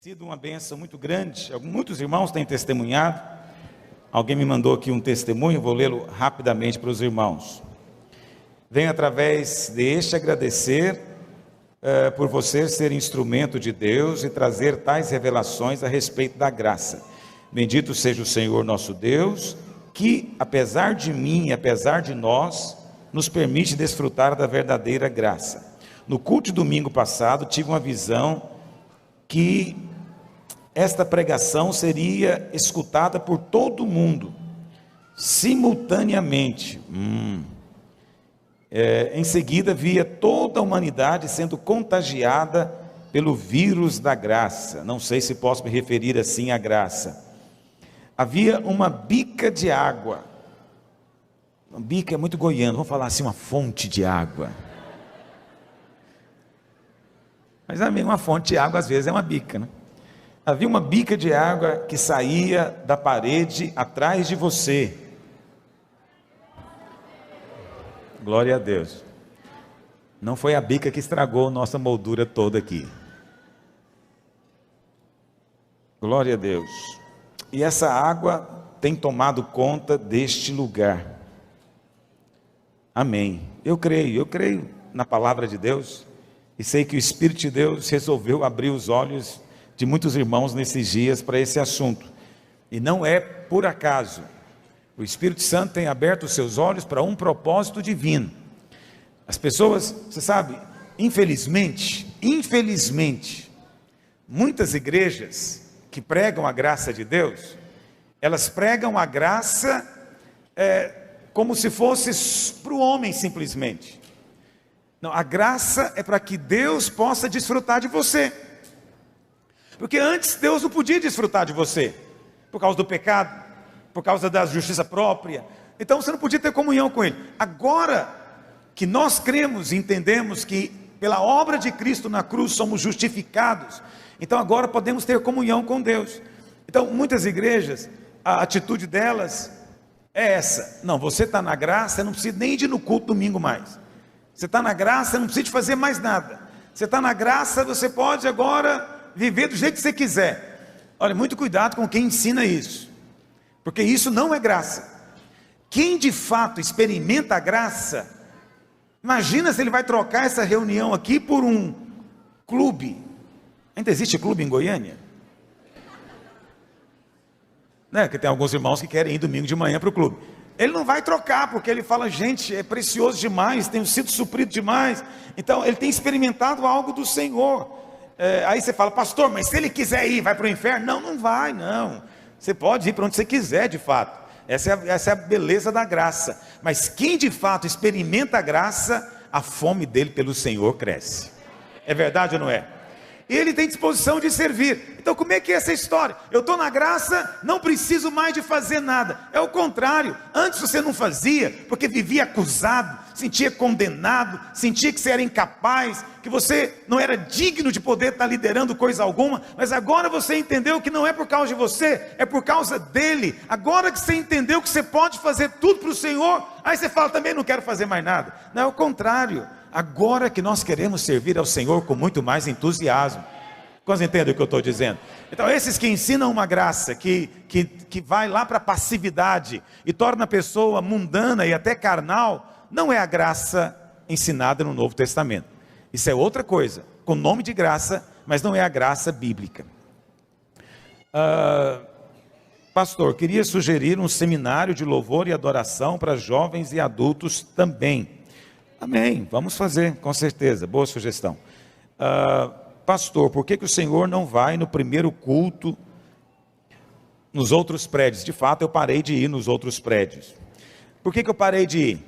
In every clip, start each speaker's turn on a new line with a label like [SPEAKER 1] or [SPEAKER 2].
[SPEAKER 1] Sido uma bênção muito grande. Muitos irmãos têm testemunhado. Alguém me mandou aqui um testemunho, vou lê-lo rapidamente para os irmãos. Venho através deste agradecer por você ser instrumento de Deus e trazer tais revelações a respeito da graça. Bendito seja o Senhor nosso Deus, que apesar de mim e apesar de nós, nos permite desfrutar da verdadeira graça. No culto de domingo passado, tive uma visão que esta pregação seria escutada por todo mundo, simultaneamente. Em seguida, via toda a humanidade sendo contagiada pelo vírus da graça. Não sei se posso me referir assim à graça. Havia uma bica de água. Uma bica é muito goiano, vamos falar assim, uma fonte de água. Mas uma fonte de água às vezes é uma bica, né? Havia uma bica de água que saía da parede atrás de você. Glória a Deus. Não foi a bica que estragou nossa moldura toda aqui. Glória a Deus. E essa água tem tomado conta deste lugar. Amém. Eu creio na palavra de Deus. E sei que o Espírito de Deus resolveu abrir os olhos de muitos irmãos nesses dias para esse assunto. E não é por acaso. O Espírito Santo tem aberto os seus olhos para um propósito divino. As pessoas, você sabe, infelizmente, muitas igrejas que pregam a graça de Deus, elas pregam a graça como se fosse para o homem simplesmente. Não, a graça é para que Deus possa desfrutar de você. Porque antes Deus não podia desfrutar de você, por causa do pecado, por causa da justiça própria. Então você não podia ter comunhão com Ele. Agora que nós cremos e entendemos que pela obra de Cristo na cruz somos justificados, então agora podemos ter comunhão com Deus. Então muitas igrejas, a atitude delas é essa: não, você está na graça, você não precisa nem de ir no culto domingo mais. Você está na graça, não precisa de fazer mais nada. Você está na graça, você pode agora viver do jeito que você quiser. Olha, muito cuidado com quem ensina isso, porque isso não é graça. Quem de fato experimenta a graça, imagina se ele vai trocar essa reunião aqui por um clube. Ainda existe clube em Goiânia? Né? Que tem alguns irmãos que querem ir domingo de manhã para o clube. Ele não vai trocar, porque ele fala: gente, é precioso demais, tenho sido suprido demais. Então ele tem experimentado algo do Senhor. Aí você fala: pastor, mas se ele quiser ir, vai para o inferno? Não, não vai, não. Você pode ir para onde você quiser, de fato. Essa é a beleza da graça. Mas quem de fato experimenta a graça, a fome dele pelo Senhor cresce. É verdade ou não é? Ele tem disposição de servir. Então como é que é essa história? Eu estou na graça, não preciso mais de fazer nada. É o contrário. Antes você não fazia, porque vivia acusado, sentia condenado, sentia que você era incapaz, que você não era digno de poder estar liderando coisa alguma. Mas agora você entendeu que não é por causa de você, é por causa dele. Agora que você entendeu que você pode fazer tudo para o Senhor, aí você fala: também não quero fazer mais nada. Não, é o contrário. Agora que nós queremos servir ao Senhor com muito mais entusiasmo. Quantos entendem o que eu estou dizendo? Então esses que ensinam uma graça que vai lá para a passividade e torna a pessoa mundana e até carnal, não é a graça ensinada no Novo Testamento. Isso é outra coisa, com nome de graça, mas não é a graça bíblica. Pastor, queria sugerir um seminário de louvor e adoração para jovens e adultos também. Amém, vamos fazer, com certeza, boa sugestão. Pastor, por que o senhor não vai no primeiro culto nos outros prédios? De fato, eu parei de ir nos outros prédios. Por que eu parei de ir?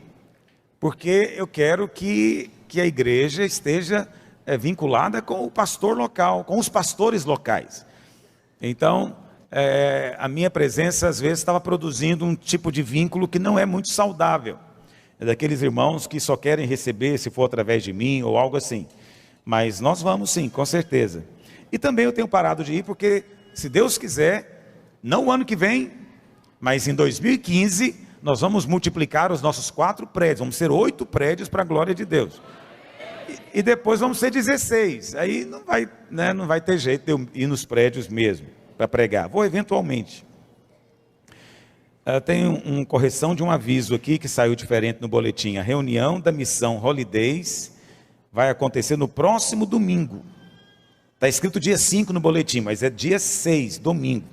[SPEAKER 1] Porque eu quero que a igreja esteja vinculada com o pastor local, com os pastores locais. Então, a minha presença às vezes estava produzindo um tipo de vínculo que não é muito saudável. É daqueles irmãos que só querem receber se for através de mim ou algo assim. Mas nós vamos sim, com certeza. E também eu tenho parado de ir porque, se Deus quiser, não o ano que vem, mas em 2015, nós vamos multiplicar os nossos 4 prédios. Vamos ser 8 prédios para a glória de Deus. E depois vamos ser 16. Aí não vai, né, não vai ter jeito de eu ir nos prédios mesmo para pregar. Vou eventualmente. Tem uma correção de um aviso aqui que saiu diferente no boletim. A reunião da missão Holidays vai acontecer no próximo domingo. Está escrito dia 5 no boletim, mas é dia 6, domingo.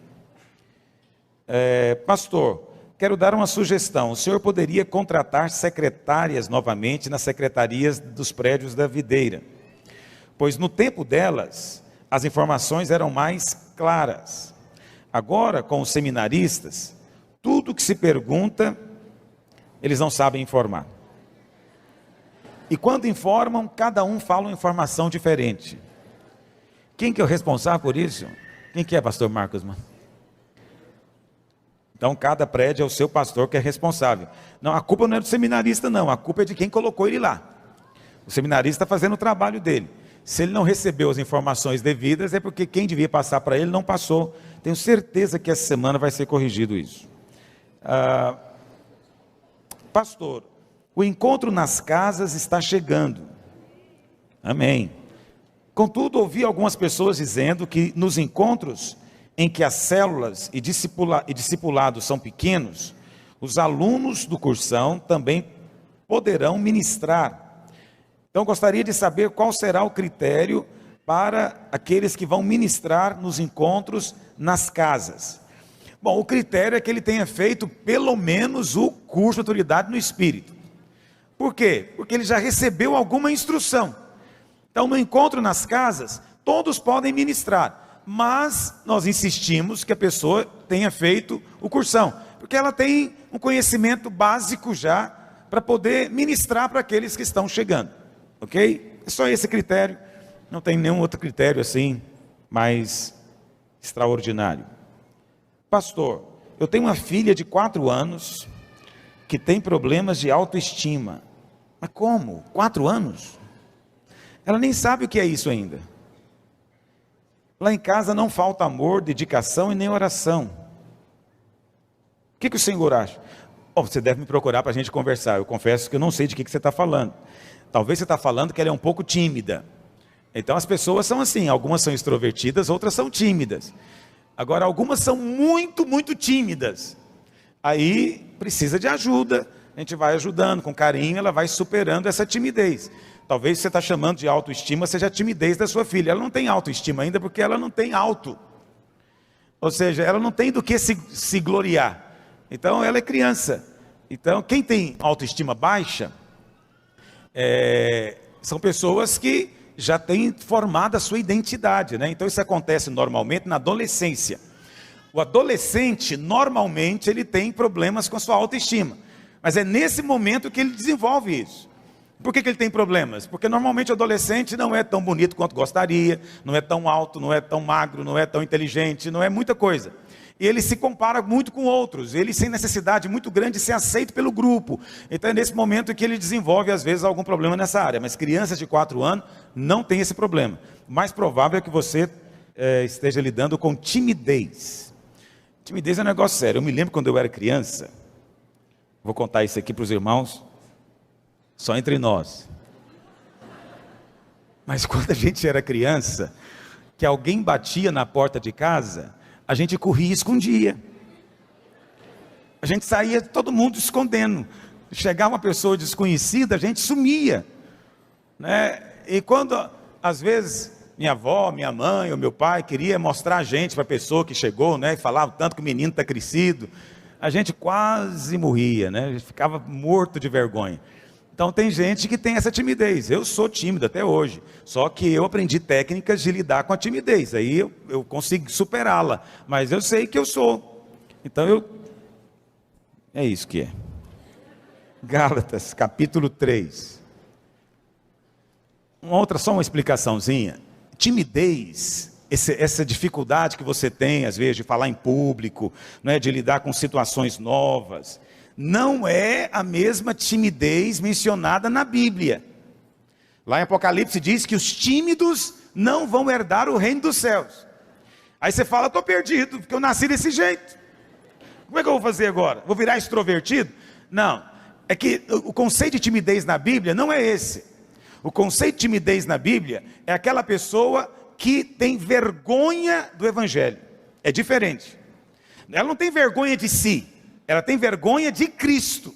[SPEAKER 1] Pastor, quero dar uma sugestão. O senhor poderia contratar secretárias novamente nas secretarias dos prédios da Videira, pois no tempo delas, as informações eram mais claras. Agora, com os seminaristas, tudo que se pergunta, eles não sabem informar. E quando informam, cada um fala uma informação diferente. Quem que é o responsável por isso? Quem que é, pastor Marcos, mano? Então, cada prédio é o seu pastor que é responsável. Não, a culpa não é do seminarista, não. A culpa é de quem colocou ele lá. O seminarista está fazendo o trabalho dele. Se ele não recebeu as informações devidas, é porque quem devia passar para ele não passou. Tenho certeza que essa semana vai ser corrigido isso. Pastor, o encontro nas casas está chegando. Amém. Contudo, ouvi algumas pessoas dizendo que nos encontros em que as células e discipulados são pequenos, os alunos do cursão também poderão ministrar. Então, gostaria de saber qual será o critério para aqueles que vão ministrar nos encontros nas casas. Bom, o critério é que ele tenha feito pelo menos o curso de autoridade no Espírito. Por quê? Porque ele já recebeu alguma instrução. Então, no encontro nas casas, todos podem ministrar, mas nós insistimos que a pessoa tenha feito o cursão, porque ela tem um conhecimento básico já para poder ministrar para aqueles que estão chegando, ok? É só esse critério, não tem nenhum outro critério assim, mais extraordinário. Pastor, eu tenho uma filha de 4 anos, que tem problemas de autoestima. Mas como? 4 anos? Ela nem sabe o que é isso ainda. Lá em casa não falta amor, dedicação e nem oração. O que o senhor acha? Você deve me procurar para a gente conversar. Eu confesso que eu não sei de que você está falando. Talvez você está falando que ela é um pouco tímida. Então as pessoas são assim, algumas são extrovertidas, outras são tímidas. Agora algumas são muito, muito tímidas. Aí precisa de ajuda. A gente vai ajudando com carinho, ela vai superando essa timidez. Talvez você está chamando de autoestima, seja a timidez da sua filha. Ela não tem autoestima ainda porque ela não tem auto. Ou seja, ela não tem do que se gloriar. Então ela é criança. Então quem tem autoestima baixa, são pessoas que já têm formado a sua identidade, né? Então isso acontece normalmente na adolescência. O adolescente, normalmente, ele tem problemas com a sua autoestima. Mas é nesse momento que ele desenvolve isso. Por que ele tem problemas? Porque normalmente o adolescente não é tão bonito quanto gostaria, não é tão alto, não é tão magro, não é tão inteligente, não é muita coisa. E ele se compara muito com outros, ele tem necessidade muito grande de ser aceito pelo grupo. Então é nesse momento que ele desenvolve às vezes algum problema nessa área. Mas crianças de 4 anos não têm esse problema. O mais provável é que você esteja lidando com timidez. Timidez é um negócio sério. Eu me lembro quando eu era criança, vou contar isso aqui para os irmãos, só entre nós. Mas quando a gente era criança, que alguém batia na porta de casa, a gente corria e escondia. A gente saía todo mundo escondendo. Chegava uma pessoa desconhecida, a gente sumia, né? E quando, às vezes, minha avó, minha mãe ou meu pai queria mostrar a gente para a pessoa que chegou, né? E falava tanto que o menino está crescido, a gente quase morria, né? A gente ficava morto de vergonha. Então tem gente que tem essa timidez. Eu sou tímido até hoje, só que eu aprendi técnicas de lidar com a timidez. Aí eu consigo superá-la, mas eu sei que eu sou. Então é isso que é. Gálatas, capítulo 3. Só uma explicaçãozinha. Timidez, essa dificuldade que você tem, às vezes, de falar em público, não é, de lidar com situações novas, não é a mesma timidez mencionada na Bíblia. Lá em Apocalipse diz que os tímidos não vão herdar o reino dos céus. Aí você fala, estou perdido, porque eu nasci desse jeito. Como é que eu vou fazer agora? Vou virar extrovertido? Não, é que o conceito de timidez na Bíblia não é esse. O conceito de timidez na Bíblia é aquela pessoa que tem vergonha do Evangelho. É diferente. Ela não tem vergonha de si, ela tem vergonha de Cristo.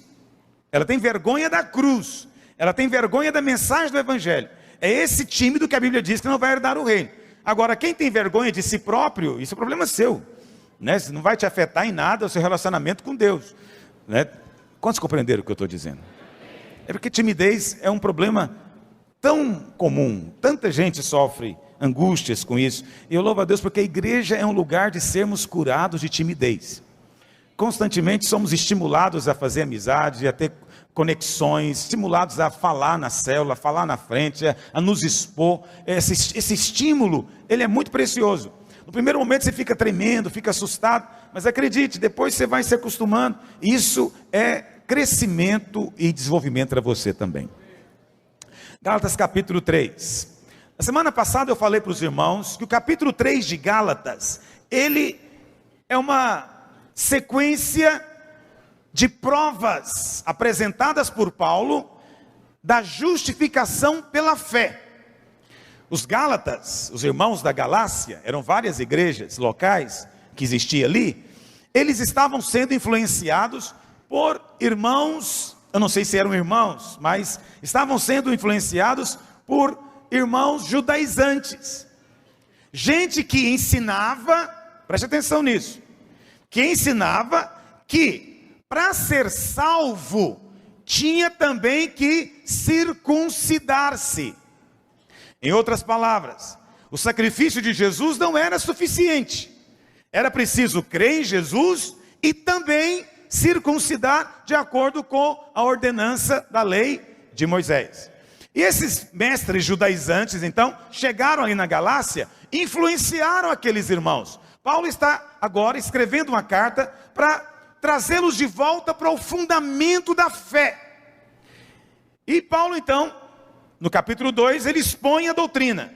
[SPEAKER 1] Ela tem vergonha da cruz. Ela tem vergonha da mensagem do Evangelho. É esse tímido que a Bíblia diz que não vai herdar o reino. Agora, quem tem vergonha de si próprio, isso é problema seu, né? Isso não vai te afetar em nada o seu relacionamento com Deus, né? Quantos compreenderam o que eu estou dizendo? É porque timidez é um problema tão comum, tanta gente sofre angústias com isso, e eu louvo a Deus porque a igreja é um lugar de sermos curados de timidez. Constantemente somos estimulados a fazer amizade, a ter conexões, estimulados a falar na célula, a falar na frente, a nos expor. Esse estímulo, ele é muito precioso. No primeiro momento você fica tremendo, fica assustado, mas acredite, depois você vai se acostumando. Isso é crescimento e desenvolvimento para você também. Gálatas capítulo 3. Na semana passada eu falei para os irmãos que o capítulo 3 de Gálatas, ele é uma sequência de provas apresentadas por Paulo da justificação pela fé. Os Gálatas, os irmãos da Galácia, eram várias igrejas locais que existiam ali, eles estavam sendo influenciados por irmãos, eu não sei se eram irmãos, mas estavam sendo influenciados por irmãos judaizantes. Gente que ensinava, preste atenção nisso, que ensinava que para ser salvo, tinha também que circuncidar-se. Em outras palavras, o sacrifício de Jesus não era suficiente. Era preciso crer em Jesus e também circuncidar de acordo com a ordenança da lei de Moisés. E esses mestres judaizantes, então, chegaram ali na Galácia, influenciaram aqueles irmãos. Paulo está agora escrevendo uma carta para trazê-los de volta para o fundamento da fé. E Paulo então, no capítulo 2, ele expõe a doutrina.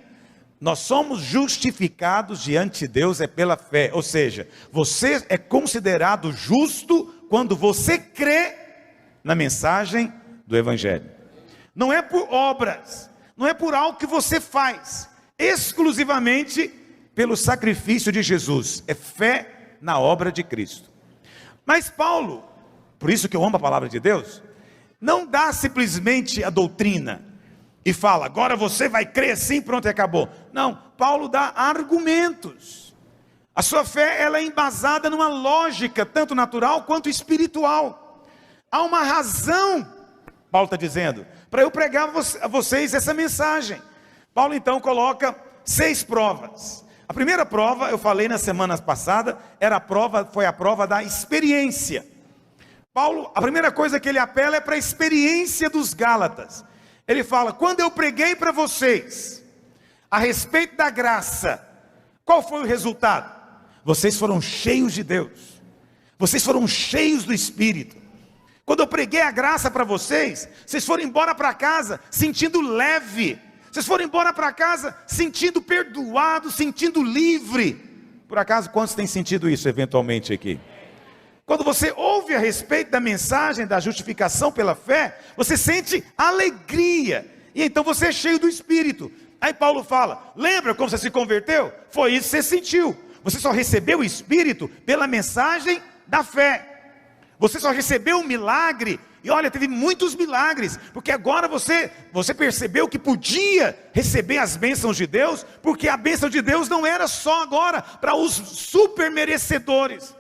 [SPEAKER 1] Nós somos justificados diante de Deus pela fé. Ou seja, você é considerado justo quando você crê na mensagem do Evangelho. Não é por obras, não é por algo que você faz, exclusivamente pelo sacrifício de Jesus. É fé na obra de Cristo. Mas Paulo, por isso que eu amo a palavra de Deus, não dá simplesmente a doutrina e fala, agora você vai crer assim, pronto e acabou. Não, Paulo dá argumentos. A sua fé, ela é embasada numa lógica, tanto natural quanto espiritual. Há uma razão, Paulo está dizendo, para eu pregar a vocês essa mensagem. Paulo então coloca 6 provas. A primeira prova, eu falei na semana passada, foi a prova da experiência. Paulo, a primeira coisa que ele apela é para a experiência dos Gálatas. Ele fala, quando eu preguei para vocês, a respeito da graça, qual foi o resultado? Vocês foram cheios de Deus. Vocês foram cheios do Espírito. Quando eu preguei a graça para vocês, vocês foram embora para casa sentindo leve. Vocês foram embora para casa sentindo perdoado, sentindo livre. Por acaso, quantos têm sentido isso eventualmente aqui? Quando você ouve a respeito da mensagem da justificação pela fé, você sente alegria. E então você é cheio do Espírito. Aí Paulo fala, lembra como você se converteu? Foi isso que você sentiu. Você só recebeu o Espírito pela mensagem da fé. Você só recebeu um milagre. E olha, teve muitos milagres, porque agora você percebeu que podia receber as bênçãos de Deus, porque a bênção de Deus não era só agora para os super merecedores.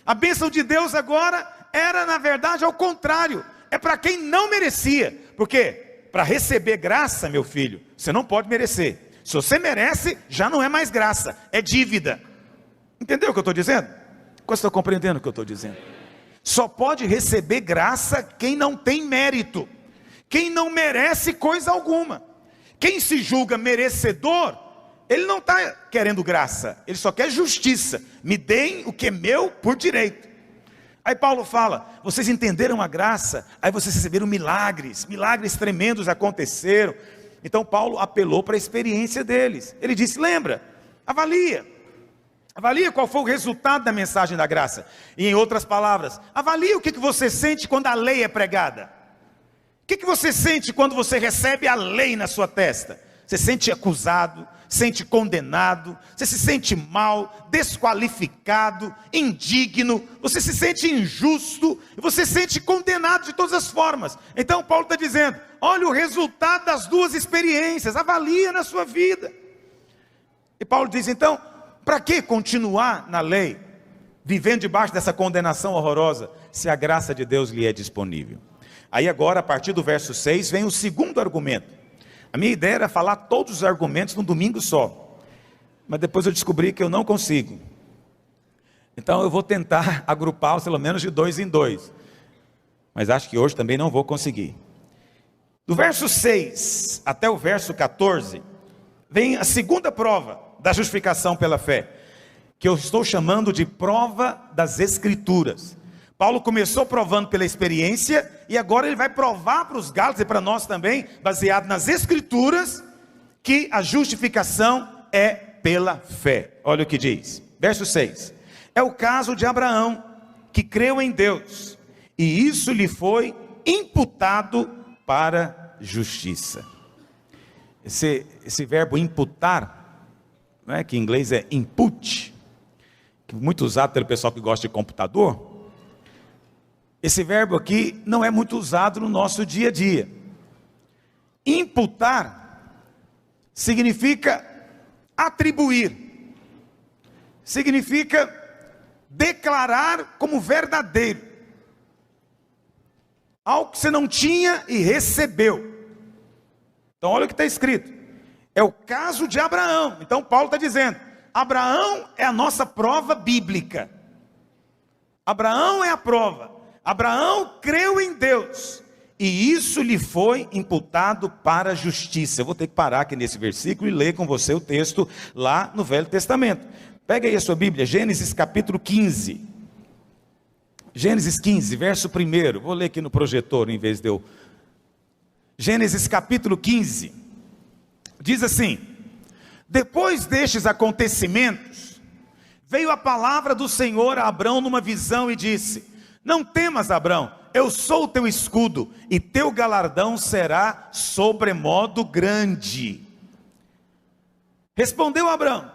[SPEAKER 1] A bênção de Deus agora era, na verdade, ao contrário, é para quem não merecia. Porque para receber graça, meu filho, você não pode merecer. Se você merece, já não é mais graça, é dívida. Entendeu o que eu estou dizendo? Você está compreendendo o que eu estou dizendo? Só pode receber graça quem não tem mérito, quem não merece coisa alguma. Quem se julga merecedor, ele não está querendo graça, ele só quer justiça. Me deem o que é meu por direito. Aí Paulo fala, vocês entenderam a graça, aí vocês receberam milagres tremendos aconteceram. Então Paulo apelou para a experiência deles. Ele disse, lembra, avalia qual foi o resultado da mensagem da graça. E em outras palavras, avalie o que você sente quando a lei é pregada. O que você sente quando você recebe a lei na sua testa? Você se sente acusado, sente condenado, você se sente mal, desqualificado, indigno, você se sente injusto, você se sente condenado de todas as formas. Então Paulo está dizendo, olha o resultado das duas experiências, avalia na sua vida. E Paulo diz então, para que continuar na lei, vivendo debaixo dessa condenação horrorosa, se a graça de Deus lhe é disponível? Aí agora, a partir do verso 6, vem o segundo argumento. A minha ideia era falar todos os argumentos num domingo só, mas depois eu descobri que eu não consigo. Então eu vou tentar agrupá-los pelo menos de 2 em 2, mas acho que hoje também não vou conseguir. Do verso 6 até o verso 14, vem a segunda prova da justificação pela fé, que eu estou chamando de prova das Escrituras. Paulo começou provando pela experiência, e agora ele vai provar para os Gálatas e para nós também, baseado nas Escrituras, que a justificação é pela fé. Olha o que diz, verso 6. É o caso de Abraão, que creu em Deus, e isso lhe foi imputado para justiça. Esse verbo imputar, não é, que em inglês é input, que é muito usado pelo pessoal que gosta de computador. Esse verbo aqui não é muito usado no nosso dia a dia. Imputar significa atribuir, significa declarar como verdadeiro, algo que você não tinha e recebeu. Então olha o que está escrito, é o caso de Abraão. Então Paulo está dizendo, Abraão é a nossa prova bíblica, Abraão é a prova. Abraão creu em Deus, e isso lhe foi imputado para a justiça. Eu vou ter que parar aqui nesse versículo e ler com você o texto lá no Velho Testamento. Pega aí a sua Bíblia, Gênesis capítulo 15. Gênesis 15, verso 1. Vou ler aqui no projetor em vez de eu... Gênesis capítulo 15. Diz assim: depois destes acontecimentos, veio a palavra do Senhor a Abrão numa visão e disse: não temas, Abrão, eu sou o teu escudo, e teu galardão será sobremodo grande. Respondeu Abrão: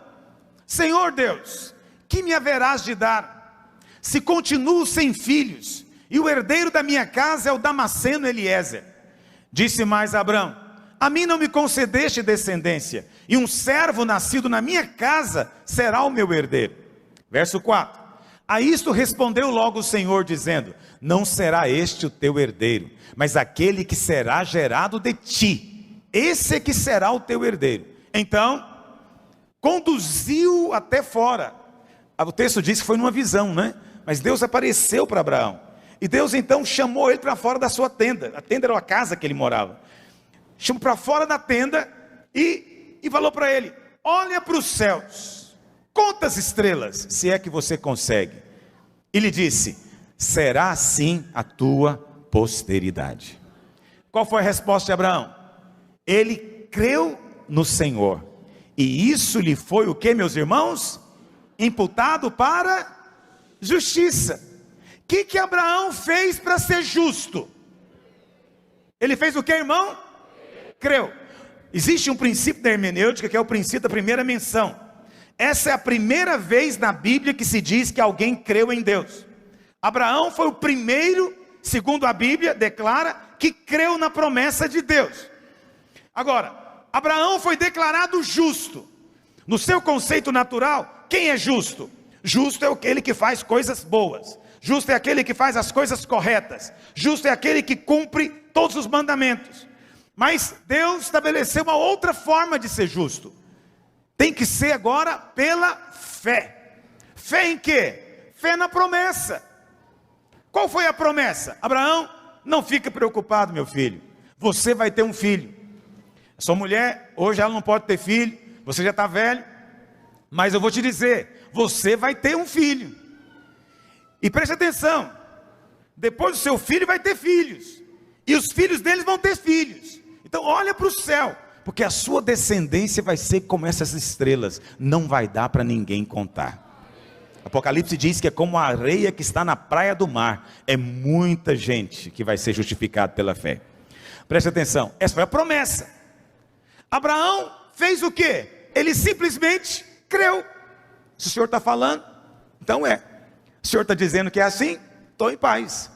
[SPEAKER 1] Senhor Deus, que me haverás de dar, se continuo sem filhos, e o herdeiro da minha casa é o Damasceno Eliezer? Disse mais Abrão: a mim não me concedeste descendência, e um servo nascido na minha casa será o meu herdeiro. Verso 4. A isto respondeu logo o Senhor, dizendo: não será este o teu herdeiro, mas aquele que será gerado de ti, esse é que será o teu herdeiro. Então, conduziu até fora. O texto diz que foi numa visão, né? Mas Deus apareceu para Abraão, e Deus então chamou ele para fora da sua tenda. A tenda era a casa que ele morava. Chamou para fora da tenda e falou para ele: olha para os céus, conta as estrelas, se é que você consegue. E lhe disse: será assim a tua posteridade. Qual foi a resposta de Abraão? Ele creu no Senhor, e isso lhe foi o que, meus irmãos? Imputado para justiça. O que Abraão fez para ser justo? Ele fez o que, irmão? Creu. Existe um princípio da hermenêutica, que é o princípio da primeira menção. Essa é a primeira vez na Bíblia que se diz que alguém creu em Deus. Abraão foi o primeiro, segundo a Bíblia, declara, que creu na promessa de Deus. Agora, Abraão foi declarado justo. No seu conceito natural, quem é justo? Justo é aquele que faz coisas boas. Justo é aquele que faz as coisas corretas. Justo é aquele que cumpre todos os mandamentos. Mas Deus estabeleceu uma outra forma de ser justo. Tem que ser agora pela fé. Fé em quê? Fé na promessa. Qual foi a promessa? Abraão, não fica preocupado, meu filho. Você vai ter um filho. Sua mulher, hoje ela não pode ter filho. Você já está velho. Mas eu vou te dizer, você vai ter um filho. E preste atenção. Depois do seu filho vai ter filhos. E os filhos deles vão ter filhos. Então olha para o céu. Porque a sua descendência vai ser como essas estrelas, não vai dar para ninguém contar. Apocalipse diz que é como a areia que está na praia do mar. É muita gente que vai ser justificada pela fé. Preste atenção, essa foi a promessa. Abraão fez o quê? Ele simplesmente creu. Se o Senhor está falando, então é. O Senhor está dizendo que é assim, estou em paz.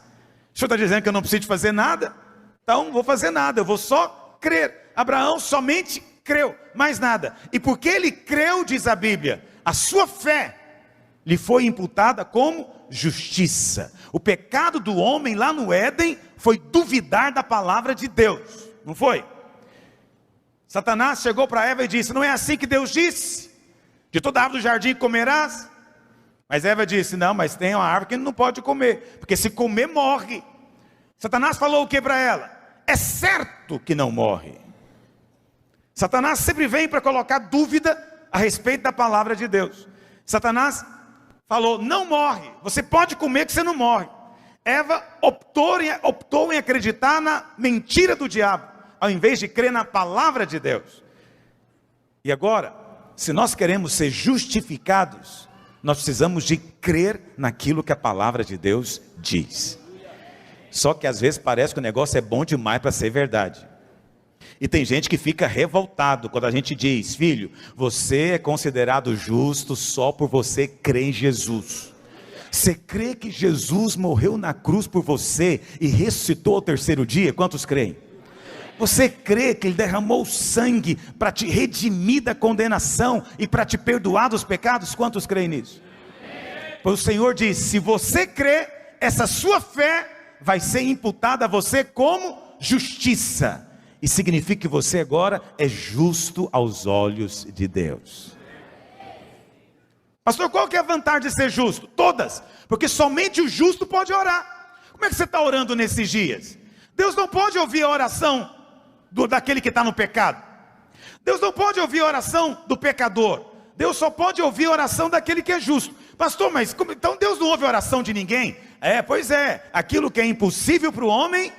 [SPEAKER 1] O Senhor está dizendo que eu não preciso fazer nada, então não vou fazer nada, eu vou só crer. Abraão somente creu, mais nada. E porque ele creu, diz a Bíblia, a sua fé lhe foi imputada como justiça. O pecado do homem lá no Éden foi duvidar da palavra de Deus, não foi? Satanás chegou para Eva e disse: não é assim que Deus disse? De toda árvore do jardim comerás? Mas Eva disse: não, mas tem uma árvore que não pode comer, porque se comer morre. Satanás falou o que para ela? É certo que não morre. Satanás sempre vem para colocar dúvida a respeito da palavra de Deus. Satanás falou: não morre, você pode comer que você não morre. Eva optou em acreditar na mentira do diabo, ao invés de crer na palavra de Deus. E agora, se nós queremos ser justificados, nós precisamos de crer naquilo que a palavra de Deus diz. Só que às vezes parece que o negócio é bom demais para ser verdade. E tem gente que fica revoltado quando a gente diz: filho, você é considerado justo só por você crer em Jesus. Você crê que Jesus morreu na cruz por você e ressuscitou ao terceiro dia? Quantos creem? Você crê que Ele derramou sangue para te redimir da condenação e para te perdoar dos pecados? Quantos creem nisso? Pois o Senhor diz: se você crê, essa sua fé vai ser imputada a você como justiça. E significa que você agora é justo aos olhos de Deus. Pastor, qual que é a vantagem de ser justo? Todas, porque somente o justo pode orar. Como é que você está orando nesses dias? Deus não pode ouvir a oração daquele que está no pecado. Deus não pode ouvir a oração do pecador. Deus só pode ouvir a oração daquele que é justo. Pastor, mas então Deus não ouve a oração de ninguém? Pois é, aquilo que é impossível para o homem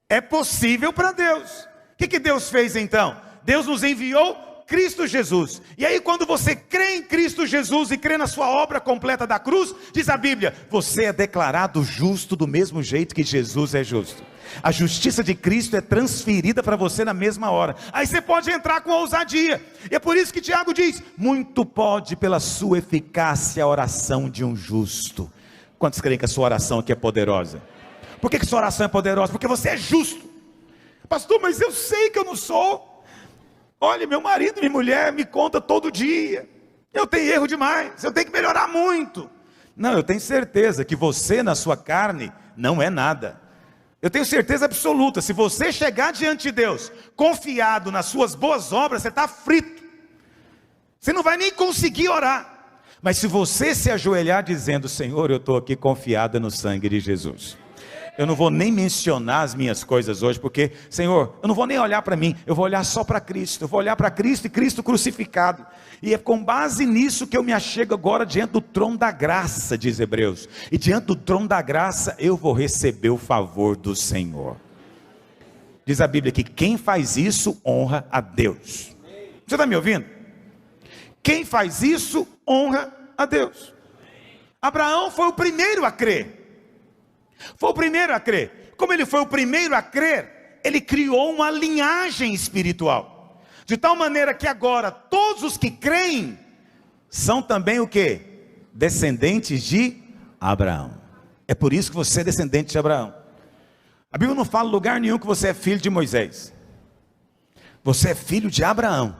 [SPEAKER 1] é possível para Deus. O que Deus fez então? Deus nos enviou Cristo Jesus. E aí quando você crê em Cristo Jesus e crê na sua obra completa da cruz, diz a Bíblia, você é declarado justo do mesmo jeito que Jesus é justo. A justiça de Cristo é transferida para você na mesma hora. Aí você pode entrar com ousadia. E é por isso que Tiago diz: muito pode pela sua eficácia a oração de um justo. Quantos creem que a sua oração aqui é poderosa? Por que sua oração é poderosa? Porque você é justo. Pastor, mas eu sei que eu não sou. Olha, meu marido e minha mulher me contam todo dia. Eu tenho erro demais, eu tenho que melhorar muito. Não, eu tenho certeza que você na sua carne não é nada. Eu tenho certeza absoluta, se você chegar diante de Deus confiado nas suas boas obras, você está frito. Você não vai nem conseguir orar. Mas se você se ajoelhar dizendo: Senhor, eu estou aqui confiado no sangue de Jesus. Eu não vou nem mencionar as minhas coisas hoje, porque, Senhor, eu não vou nem olhar para mim, eu vou olhar só para Cristo. Eu vou olhar para Cristo e Cristo crucificado. E é com base nisso que eu me achego agora diante do trono da graça, diz Hebreus. E diante do trono da graça eu vou receber o favor do Senhor. Diz a Bíblia que quem faz isso honra a Deus. Você está me ouvindo? Quem faz isso honra a Deus. Abraão foi o primeiro a crer. Foi o primeiro a crer. Como ele foi o primeiro a crer, ele criou uma linhagem espiritual, de tal maneira que agora todos os que creem são também o quê? Descendentes de Abraão. É por isso que você é descendente de Abraão. A Bíblia não fala em lugar nenhum que você é filho de Moisés. Você é filho de Abraão.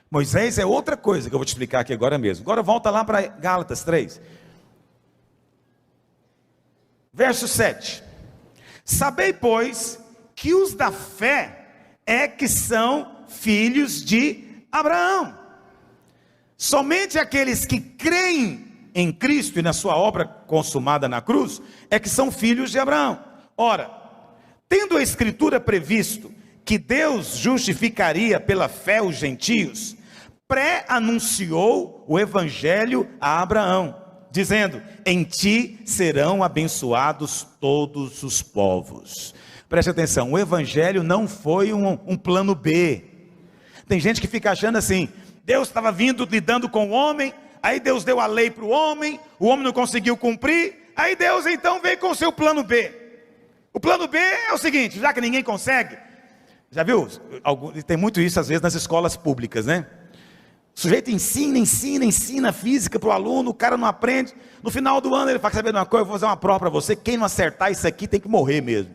[SPEAKER 1] Moisés é outra coisa que eu vou te explicar aqui agora mesmo. Agora volta lá para Gálatas 3. Verso 7. Sabei, pois, que os da fé é que são filhos de Abraão. Somente aqueles que creem em Cristo e na sua obra consumada na cruz, é que são filhos de Abraão. Ora, tendo a Escritura previsto que Deus justificaria pela fé os gentios, pré-anunciou o Evangelho a Abraão, dizendo: em ti serão abençoados todos os povos. Preste atenção, o Evangelho não foi um plano B. Tem gente que fica achando assim: Deus estava vindo lidando com o homem, aí Deus deu a lei para o homem não conseguiu cumprir, aí Deus então veio com o seu plano B. O plano B é o seguinte: já que ninguém consegue, Já viu? Tem muito isso às vezes nas escolas públicas, né? O sujeito ensina física para o aluno, o cara não aprende. No final do ano ele fala: saber de uma coisa, eu vou fazer uma prova para você, quem não acertar isso aqui tem que morrer mesmo.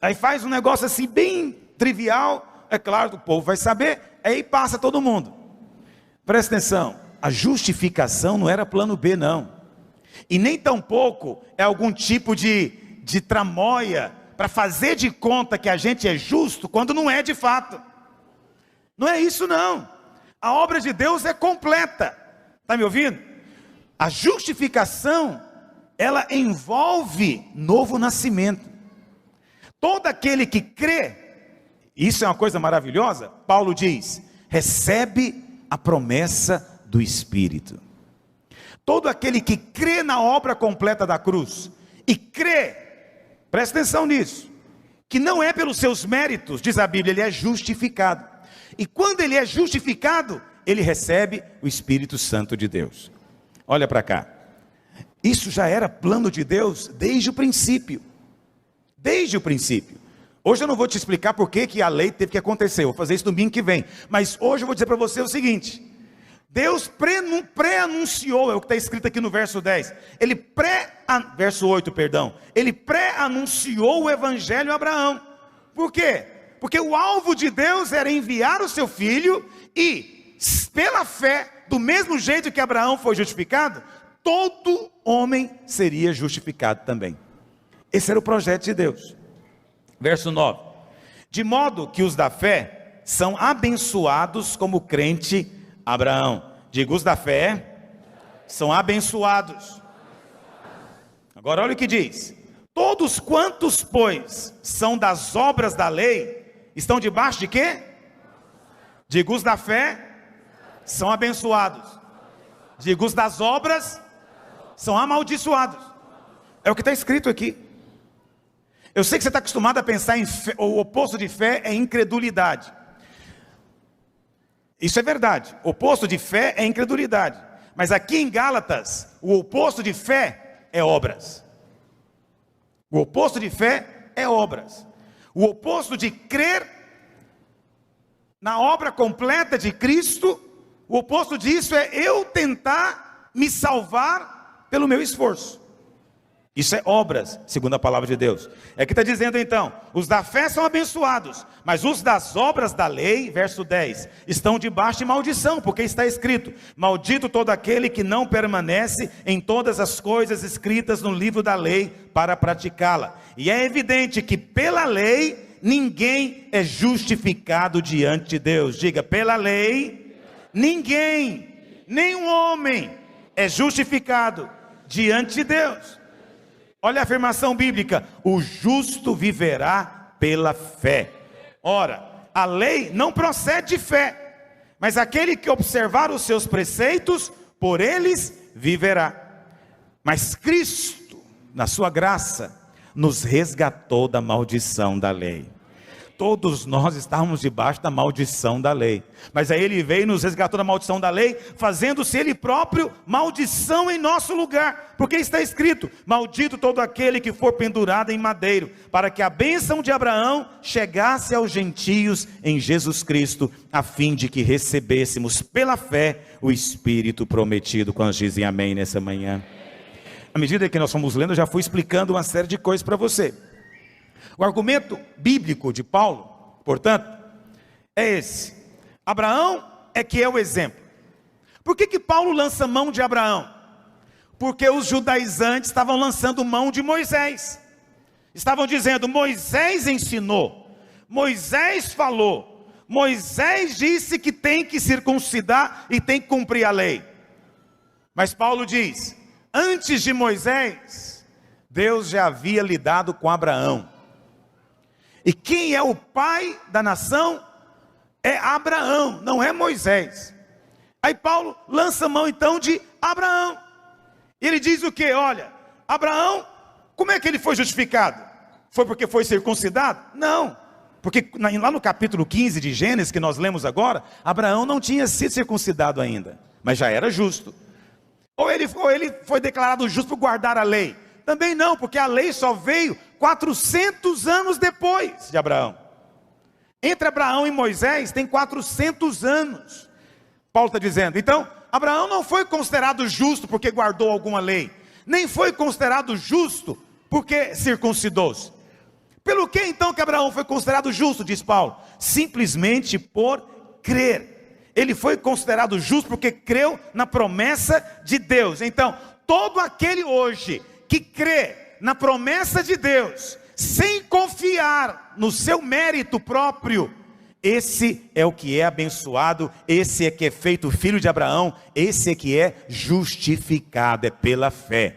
[SPEAKER 1] Aí faz um negócio assim bem trivial, é claro, o povo vai saber, aí passa todo mundo. Presta atenção, a justificação não era plano B não. E nem tampouco é algum tipo de tramóia para fazer de conta que a gente é justo quando não é de fato. Não é isso não. A obra de Deus é completa. Está me ouvindo? A justificação, ela envolve novo nascimento. Todo aquele que crê, isso é uma coisa maravilhosa, Paulo diz, recebe a promessa do Espírito. Todo aquele que crê na obra completa da cruz, e crê, presta atenção nisso, que não é pelos seus méritos, diz a Bíblia, ele é justificado. E quando ele é justificado, ele recebe o Espírito Santo de Deus. Olha para cá. Isso já era plano de Deus desde o princípio. Desde o princípio. Hoje eu não vou te explicar por que a lei teve que acontecer. Eu vou fazer isso domingo que vem. Mas hoje eu vou dizer para você o seguinte. Deus pré-anunciou, é o que está escrito aqui no verso 10. Verso 8, perdão. Ele pré-anunciou o Evangelho a Abraão. Por quê? Porque o alvo de Deus era enviar o seu filho e, pela fé, do mesmo jeito que Abraão foi justificado, todo homem seria justificado também. Esse era o projeto de Deus. Verso 9. De modo que os da fé são abençoados como o crente Abraão. Diga, os da fé são abençoados. Agora olha o que diz. Todos quantos, pois, são das obras da lei, estão debaixo de quê? Diga, os da fé são abençoados. Diga, os das obras são amaldiçoados. É o que está escrito aqui. Eu sei que você está acostumado a pensar em fé, o oposto de fé é incredulidade. Isso é verdade, o oposto de fé é incredulidade. Mas aqui em Gálatas, o oposto de fé é obras. O oposto de fé é obras. O oposto de crer na obra completa de Cristo, o oposto disso é eu tentar me salvar pelo meu esforço. Isso é obras, segundo a palavra de Deus. É que está dizendo então, os da fé são abençoados, mas os das obras da lei, verso 10, estão debaixo de maldição, porque está escrito, maldito todo aquele que não permanece em todas as coisas escritas no livro da lei para praticá-la. E é evidente que pela lei, ninguém é justificado diante de Deus. Diga, pela lei, ninguém, nenhum homem é justificado diante de Deus. Olha a afirmação bíblica, o justo viverá pela fé. Ora, a lei não procede de fé, mas aquele que observar os seus preceitos, por eles viverá. Mas Cristo, na sua graça, nos resgatou da maldição da lei. Todos nós estávamos debaixo da maldição da lei, mas aí ele veio e nos resgatou da maldição da lei, fazendo-se ele próprio maldição em nosso lugar, porque está escrito, maldito todo aquele que for pendurado em madeiro, para que a bênção de Abraão chegasse aos gentios em Jesus Cristo, a fim de que recebêssemos pela fé o Espírito prometido. Quando dizem amém nessa manhã? À medida que nós fomos lendo, eu já fui explicando uma série de coisas para você. O argumento bíblico de Paulo, portanto, é esse. Abraão é que é o exemplo. Por que Paulo lança mão de Abraão? Porque os judaizantes estavam lançando mão de Moisés. Estavam dizendo, Moisés ensinou, Moisés falou, Moisés disse que tem que circuncidar e tem que cumprir a lei. Mas Paulo diz, antes de Moisés, Deus já havia lidado com Abraão. E quem é o pai da nação é Abraão, não é Moisés. Aí Paulo lança mão então de Abraão. Ele diz o que? Olha, Abraão, como é que ele foi justificado? Foi porque foi circuncidado? Não, porque lá no capítulo 15 de Gênesis, que nós lemos agora, Abraão não tinha sido circuncidado ainda, mas já era justo. Ou ele foi declarado justo por guardar a lei? Também não, porque a lei só veio 400 anos depois de Abraão. entre Abraão e Moisés tem 400 anos. Paulo está dizendo, então, Abraão não foi considerado justo porque guardou alguma lei, nem foi considerado justo porque circuncidou-se. Pelo que então que Abraão foi considerado justo, diz Paulo? Simplesmente por crer. Ele foi considerado justo porque creu na promessa de Deus. Então, todo aquele hoje que crê na promessa de Deus, sem confiar no seu mérito próprio, esse é o que é abençoado, esse é que é feito filho de Abraão, esse é que é justificado, é pela fé.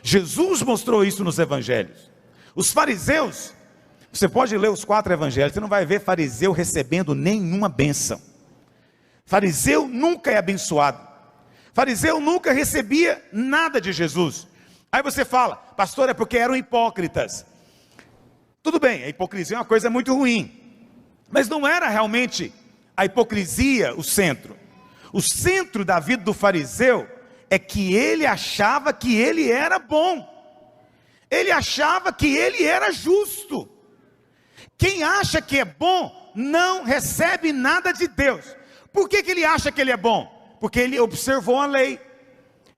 [SPEAKER 1] Jesus mostrou isso nos evangelhos. Os fariseus, você pode ler os 4 evangelhos, você não vai ver fariseu recebendo nenhuma bênção. Fariseu nunca é abençoado. Fariseu nunca recebia nada de Jesus. Aí você fala, pastor, é porque eram hipócritas. Tudo bem, a hipocrisia é uma coisa muito ruim, mas não era realmente a hipocrisia o centro. O centro da vida do fariseu é que ele achava que ele era bom. Ele achava que ele era justo. Quem acha que é bom, não recebe nada de Deus. Por que ele acha que ele é bom? Porque ele observou a lei.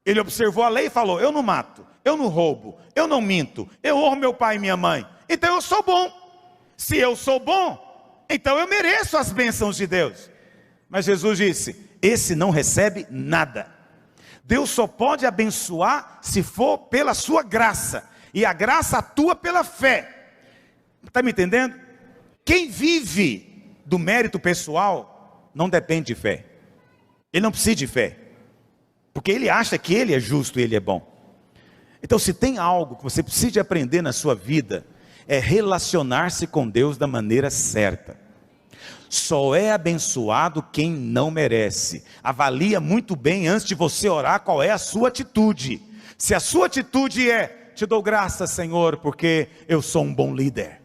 [SPEAKER 1] Ele observou a lei e falou, eu não mato, eu não roubo, eu não minto, eu honro meu pai e minha mãe. Então eu sou bom. Se eu sou bom, então eu mereço as bênçãos de Deus. Mas Jesus disse, esse não recebe nada. Deus só pode abençoar se for pela sua graça. E a graça atua pela fé. Está me entendendo? Quem vive do mérito pessoal não depende de fé. Ele não precisa de fé, porque ele acha que ele é justo e ele é bom. Então, se tem algo que você precisa aprender na sua vida, é relacionar-se com Deus da maneira certa. Só é abençoado quem não merece. Avalia muito bem antes de você orar qual é a sua atitude. Se a sua atitude é, te dou graças, Senhor, porque eu sou um bom líder.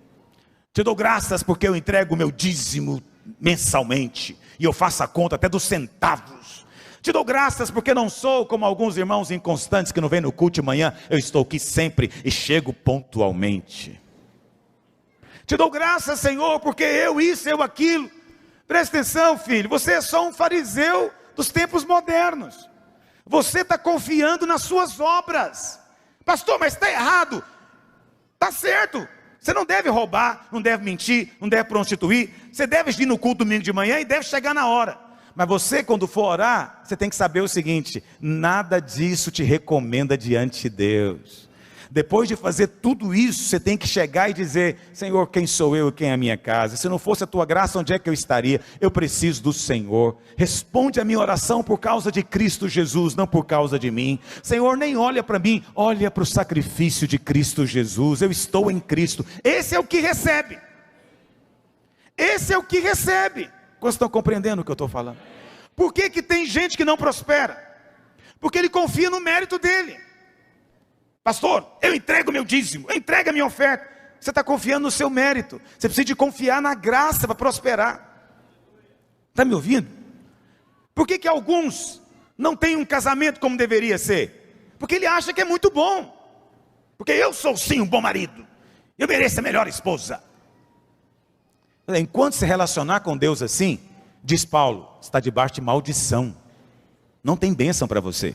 [SPEAKER 1] Te dou graças porque eu entrego o meu dízimo mensalmente, e eu faço a conta até dos centavos. Te dou graças porque não sou como alguns irmãos inconstantes que não vêm no culto de manhã, eu estou aqui sempre e chego pontualmente. Te dou graças, Senhor, porque eu isso, eu aquilo. Presta atenção, filho, você é só um fariseu dos tempos modernos. Você está confiando nas suas obras. Pastor, mas está errado. Está certo. Você não deve roubar, não deve mentir, não deve prostituir. Você deve ir no culto domingo de manhã e deve chegar na hora. Mas você, quando for orar, você tem que saber o seguinte: nada disso te recomenda diante de Deus. Depois de fazer tudo isso, você tem que chegar e dizer: Senhor, quem sou eu e quem é a minha casa? Se não fosse a tua graça, onde é que eu estaria? Eu preciso do Senhor. Responde a minha oração por causa de Cristo Jesus, não por causa de mim. Senhor, nem olha para mim, olha para o sacrifício de Cristo Jesus. Eu estou em Cristo. Esse é o que recebe. Esse é o que recebe. Vocês estão compreendendo o que eu estou falando? Por que que tem gente que não prospera? Porque ele confia no mérito dele. Pastor, eu entrego meu dízimo, eu entrego a minha oferta. Você está confiando no seu mérito. Você precisa de confiar na graça para prosperar. Está me ouvindo? Por que que alguns não têm um casamento como deveria ser? Porque ele acha que é muito bom. Porque eu sou sim um bom marido, eu mereço a melhor esposa. Enquanto se relacionar com Deus assim, diz Paulo, está debaixo de maldição. Não tem bênção para você.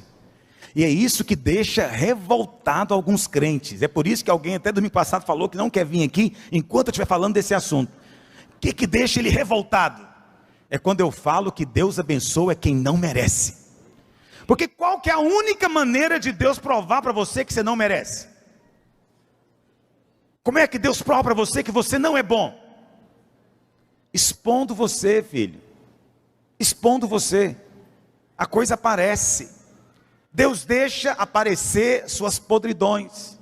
[SPEAKER 1] E é isso que deixa revoltado alguns crentes. É por isso que alguém até domingo passado falou que não quer vir aqui enquanto eu estiver falando desse assunto. O que deixa ele revoltado? É quando eu falo que Deus abençoa quem não merece. Porque qual que é a única maneira de Deus provar para você que você não merece? Como é que Deus prova para você que você não é bom? Expondo você, filho. Expondo você. A coisa aparece. Deus deixa aparecer suas podridões.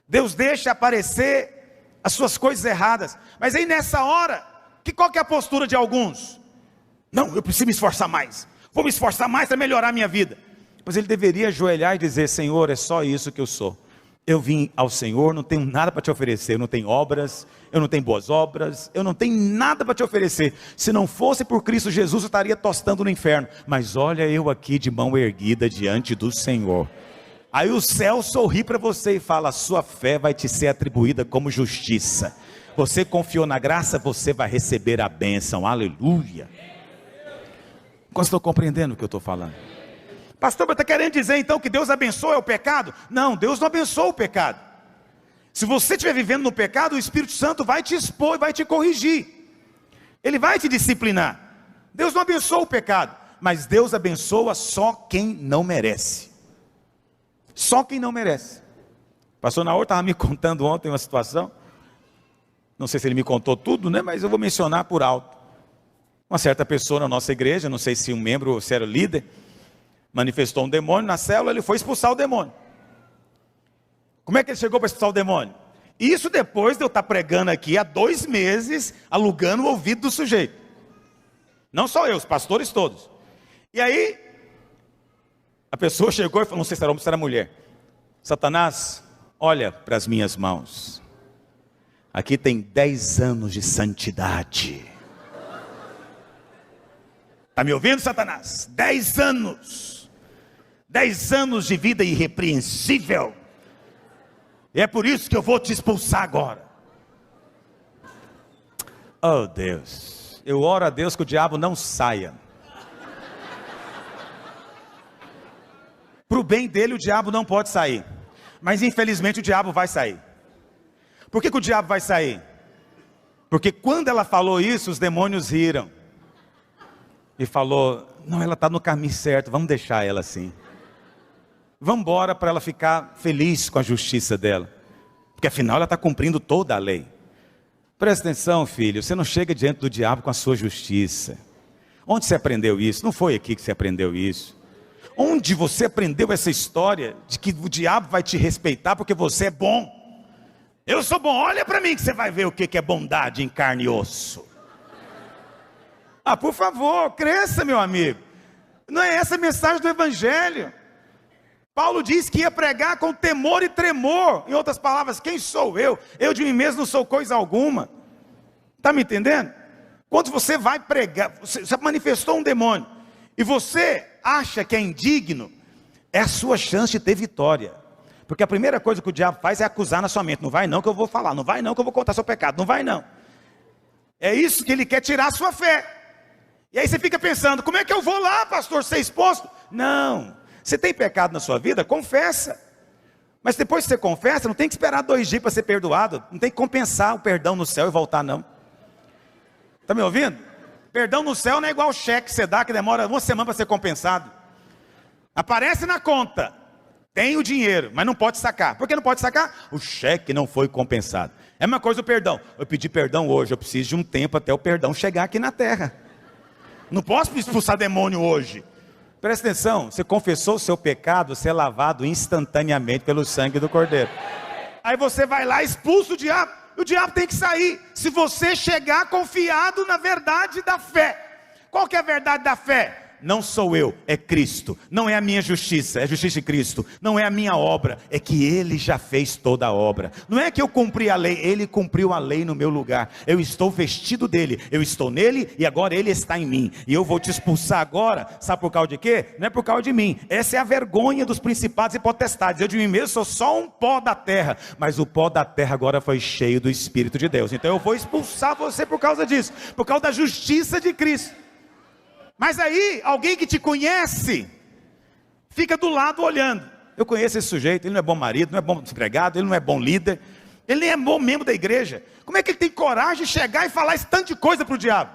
[SPEAKER 1] Deus deixa aparecer as suas coisas erradas. Mas aí nessa hora, qual que é a postura de alguns? Não, eu preciso me esforçar mais. Vou me esforçar mais para melhorar a minha vida. Mas ele deveria ajoelhar e dizer: Senhor, é só isso que eu sou. Eu vim ao Senhor, não tenho nada para te oferecer. Eu não tenho obras, eu não tenho boas obras, eu não tenho nada para te oferecer. Se não fosse por Cristo Jesus, eu estaria tostando no inferno. Mas olha eu aqui de mão erguida diante do Senhor. Aí o céu sorri para você e fala: a sua fé vai te ser atribuída como justiça. Você confiou na graça, você vai receber a bênção. Aleluia. Como estou compreendendo o que eu estou falando? Pastor, você está querendo dizer então que Deus abençoa o pecado? Não, Deus não abençoa o pecado. Se você estiver vivendo no pecado, o Espírito Santo vai te expor e vai te corrigir. Ele vai te disciplinar. Deus não abençoa o pecado, mas Deus abençoa só quem não merece. Só quem não merece. O pastor Naor estava me contando ontem uma situação. Não sei se ele me contou tudo, né? Mas eu vou mencionar por alto. Uma certa pessoa na nossa igreja, não sei se um membro ou se era líder, manifestou um demônio na célula, ele foi expulsar o demônio. Como é que ele chegou para expulsar o demônio? Isso depois de eu estar pregando aqui há 2 meses, alugando o ouvido do sujeito. Não só eu, os pastores todos. E aí, a pessoa chegou e falou, não sei se era homem ou se era mulher. Satanás, olha para as minhas mãos. Aqui tem 10 anos de santidade. Está me ouvindo, Satanás? 10 anos. 10 anos de vida irrepreensível. E é por isso que eu vou te expulsar agora. Oh Deus, eu oro a Deus que o diabo não saia. Para o bem dele o diabo não pode sair. Mas infelizmente o diabo vai sair. Por que o diabo vai sair? Porque quando ela falou isso, os demônios riram. E falou, não, ela está no caminho certo, vamos deixar ela assim. Vamos embora para ela ficar feliz com a justiça dela. Porque afinal ela está cumprindo toda a lei. Presta atenção, filho, você não chega diante do diabo com a sua justiça. Onde você aprendeu isso? Não foi aqui que você aprendeu isso. Onde você aprendeu essa história de que o diabo vai te respeitar porque você é bom? Eu sou bom, olha para mim que você vai ver o que é bondade em carne e osso. Ah, por favor, cresça, meu amigo. Não é essa a mensagem do Evangelho. Paulo diz que ia pregar com temor e tremor. Em outras palavras, quem sou eu? Eu de mim mesmo não sou coisa alguma. Está me entendendo? Quando você vai pregar, você manifestou um demônio, e você acha que é indigno, é a sua chance de ter vitória. Porque a primeira coisa que o diabo faz é acusar na sua mente. Não vai não que eu vou falar, não vai não que eu vou contar seu pecado, não vai não. É isso que ele quer tirar a sua fé. E aí você fica pensando, como é que eu vou lá, pastor, ser exposto? Não, você tem pecado na sua vida? Confessa. Mas depois que você confessa, não tem que esperar 2 dias para ser perdoado. Não tem que compensar o perdão no céu e voltar não. Está me ouvindo? Perdão no céu não é igual cheque que você dá, que demora 1 semana para ser compensado. Aparece na conta, tem o dinheiro, mas não pode sacar. Por que não pode sacar? O cheque não foi compensado. É a mesma coisa o perdão. Eu pedi perdão hoje, eu preciso de um tempo até o perdão chegar aqui na terra. Não posso expulsar demônio hoje. Presta atenção, você confessou o seu pecado, você é lavado instantaneamente pelo sangue do Cordeiro. Aí você vai lá e expulsa o diabo. O diabo tem que sair, se você chegar confiado na verdade da fé. Qual que é a verdade da fé? Não sou eu, é Cristo. Não é a minha justiça, é a justiça de Cristo. Não é a minha obra, é que Ele já fez toda a obra. Não é que eu cumpri a lei, Ele cumpriu a lei no meu lugar. Eu estou vestido dele, eu estou nele e agora Ele está em mim. E eu vou te expulsar agora, sabe por causa de quê? Não é por causa de mim. Essa é a vergonha dos principados e potestades. Eu de mim mesmo sou só um pó da terra, mas o pó da terra agora foi cheio do Espírito de Deus. Então eu vou expulsar você por causa disso, por causa da justiça de Cristo. Mas aí, alguém que te conhece, fica do lado olhando. Eu conheço esse sujeito, ele não é bom marido, não é bom empregado, ele não é bom líder, ele nem é bom membro da igreja. Como é que ele tem coragem de chegar e falar esse tanto de coisa para o diabo?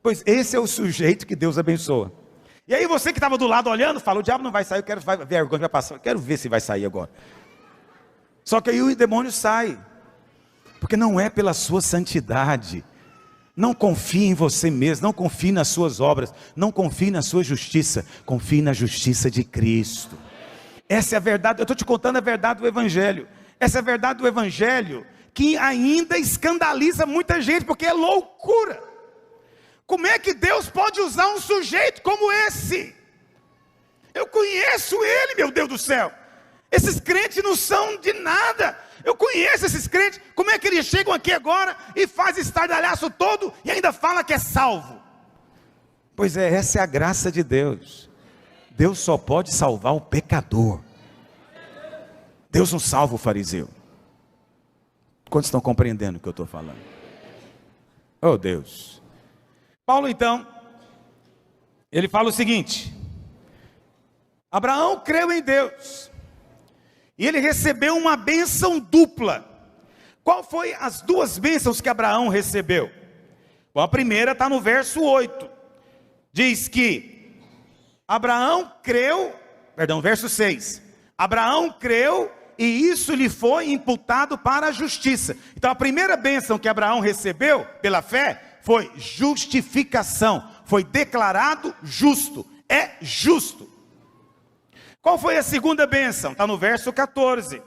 [SPEAKER 1] Pois esse é o sujeito que Deus abençoa. E aí você que estava do lado olhando, fala, o diabo não vai sair, eu quero ver a vergonha que vai passar, eu quero ver se vai sair agora. Só que aí o demônio sai, porque não é pela sua santidade. Não confie em você mesmo, não confie nas suas obras, não confie na sua justiça, confie na justiça de Cristo. Essa é a verdade, eu estou te contando a verdade do Evangelho. Essa é a verdade do Evangelho que ainda escandaliza muita gente, porque é loucura. Como é que Deus pode usar um sujeito como esse? Eu conheço ele, meu Deus do céu. Esses crentes não são de nada. Eu conheço esses crentes. Como é que eles chegam aqui agora e fazem estardalhaço todo e ainda fala que é salvo? Pois é, essa é a graça de Deus. Deus só pode salvar o pecador. Deus não salva o fariseu. Quantos estão compreendendo o que eu estou falando? Oh Deus. Paulo então, ele fala o seguinte: Abraão creu em Deus, e ele recebeu uma bênção dupla. Qual foi as duas bênçãos que Abraão recebeu? Bom, a primeira está no verso 8. Diz que Abraão creu, verso 6. Abraão creu e isso lhe foi imputado para a justiça. Então a primeira bênção que Abraão recebeu pela fé foi justificação. Foi declarado justo. É justo. Qual foi a segunda bênção? Está no verso 14.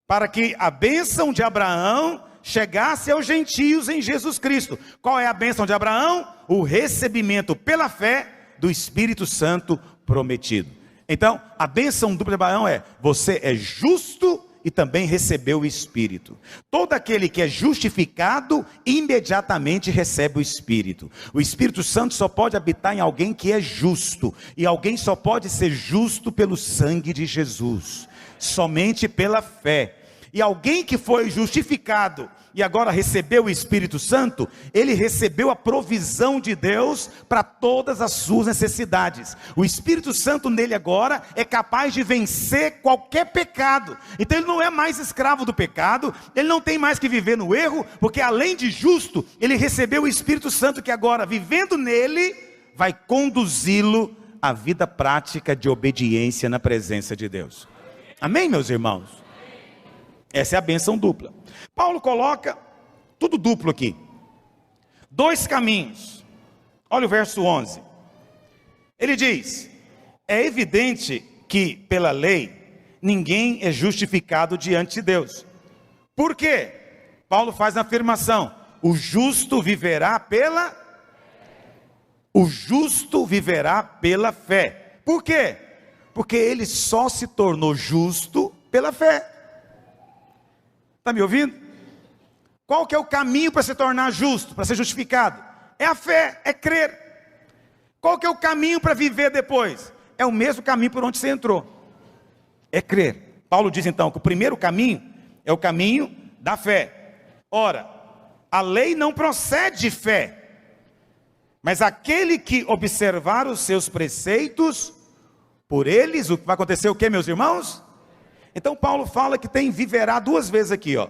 [SPEAKER 1] Para que a bênção de Abraão chegasse aos gentios em Jesus Cristo. Qual é a bênção de Abraão? O recebimento pela fé do Espírito Santo prometido. Então, a bênção dupla de Abraão é: você é justo e também recebeu o Espírito. Todo aquele que é justificado, imediatamente recebe o Espírito. O Espírito Santo só pode habitar em alguém que é justo. E alguém só pode ser justo pelo sangue de Jesus. Somente pela fé. E alguém que foi justificado e agora recebeu o Espírito Santo, ele recebeu a provisão de Deus para todas as suas necessidades. O Espírito Santo nele agora é capaz de vencer qualquer pecado. Então ele não é mais escravo do pecado, ele não tem mais que viver no erro, porque além de justo, ele recebeu o Espírito Santo que agora, vivendo nele, vai conduzi-lo à vida prática de obediência na presença de Deus. Amém, meus irmãos? Essa é a bênção dupla. Paulo coloca tudo duplo aqui. Dois caminhos. Olha o verso 11. Ele diz: é evidente que pela lei ninguém é justificado diante de Deus. Por quê? Paulo faz a afirmação: o justo viverá pela fé. Por quê? Porque ele só se tornou justo pela fé. Está me ouvindo? Qual que é o caminho para se tornar justo, para ser justificado? É a fé, é crer. Qual que é o caminho para viver depois? É o mesmo caminho por onde você entrou. É crer. Paulo diz então que o primeiro caminho é o caminho da fé. Ora, a lei não procede de fé, mas aquele que observar os seus preceitos, por eles, o que vai acontecer o que, meus irmãos? Então Paulo fala que tem viverá duas vezes aqui, ó.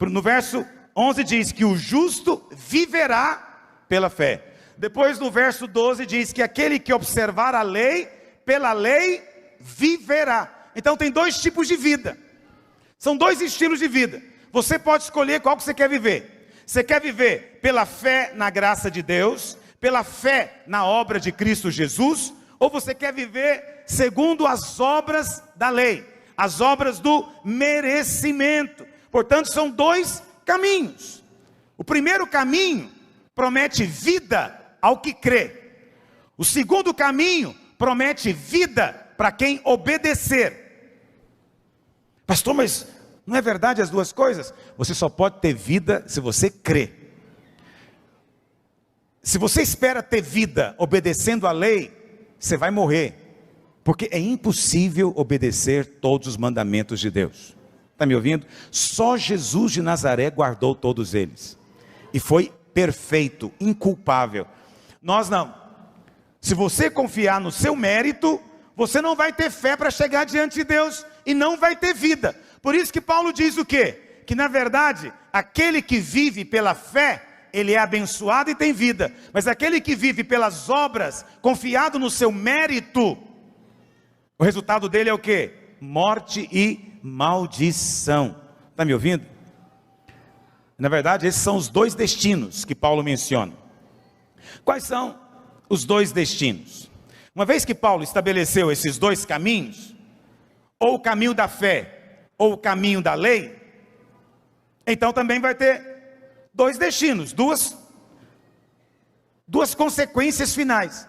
[SPEAKER 1] No verso 11 diz que o justo viverá pela fé. Depois no verso 12 diz que aquele que observar a lei, pela lei viverá. Então tem dois tipos de vida. São dois estilos de vida. Você pode escolher qual que você quer viver. Você quer viver pela fé na graça de Deus, pela fé na obra de Cristo Jesus, ou você quer viver segundo as obras da lei? As obras do merecimento. Portanto, são dois caminhos. O primeiro caminho promete vida ao que crê. O segundo caminho promete vida para quem obedecer. Pastor, mas não é verdade as duas coisas? Você só pode ter vida se você crê. Se você espera ter vida obedecendo a lei, você vai morrer. Porque é impossível obedecer todos os mandamentos de Deus. Está me ouvindo? Só Jesus de Nazaré guardou todos eles. E foi perfeito, inculpável. Nós não. Se você confiar no seu mérito, você não vai ter fé para chegar diante de Deus. E não vai ter vida. Por isso que Paulo diz o quê? Que na verdade, aquele que vive pela fé, ele é abençoado e tem vida. Mas aquele que vive pelas obras, confiado no seu mérito, o resultado dele é o quê? Morte e maldição. Está me ouvindo? Na verdade, esses são os dois destinos que Paulo menciona. Quais são os dois destinos? Uma vez que Paulo estabeleceu esses dois caminhos, ou o caminho da fé, ou o caminho da lei, então também vai ter dois destinos, duas consequências finais.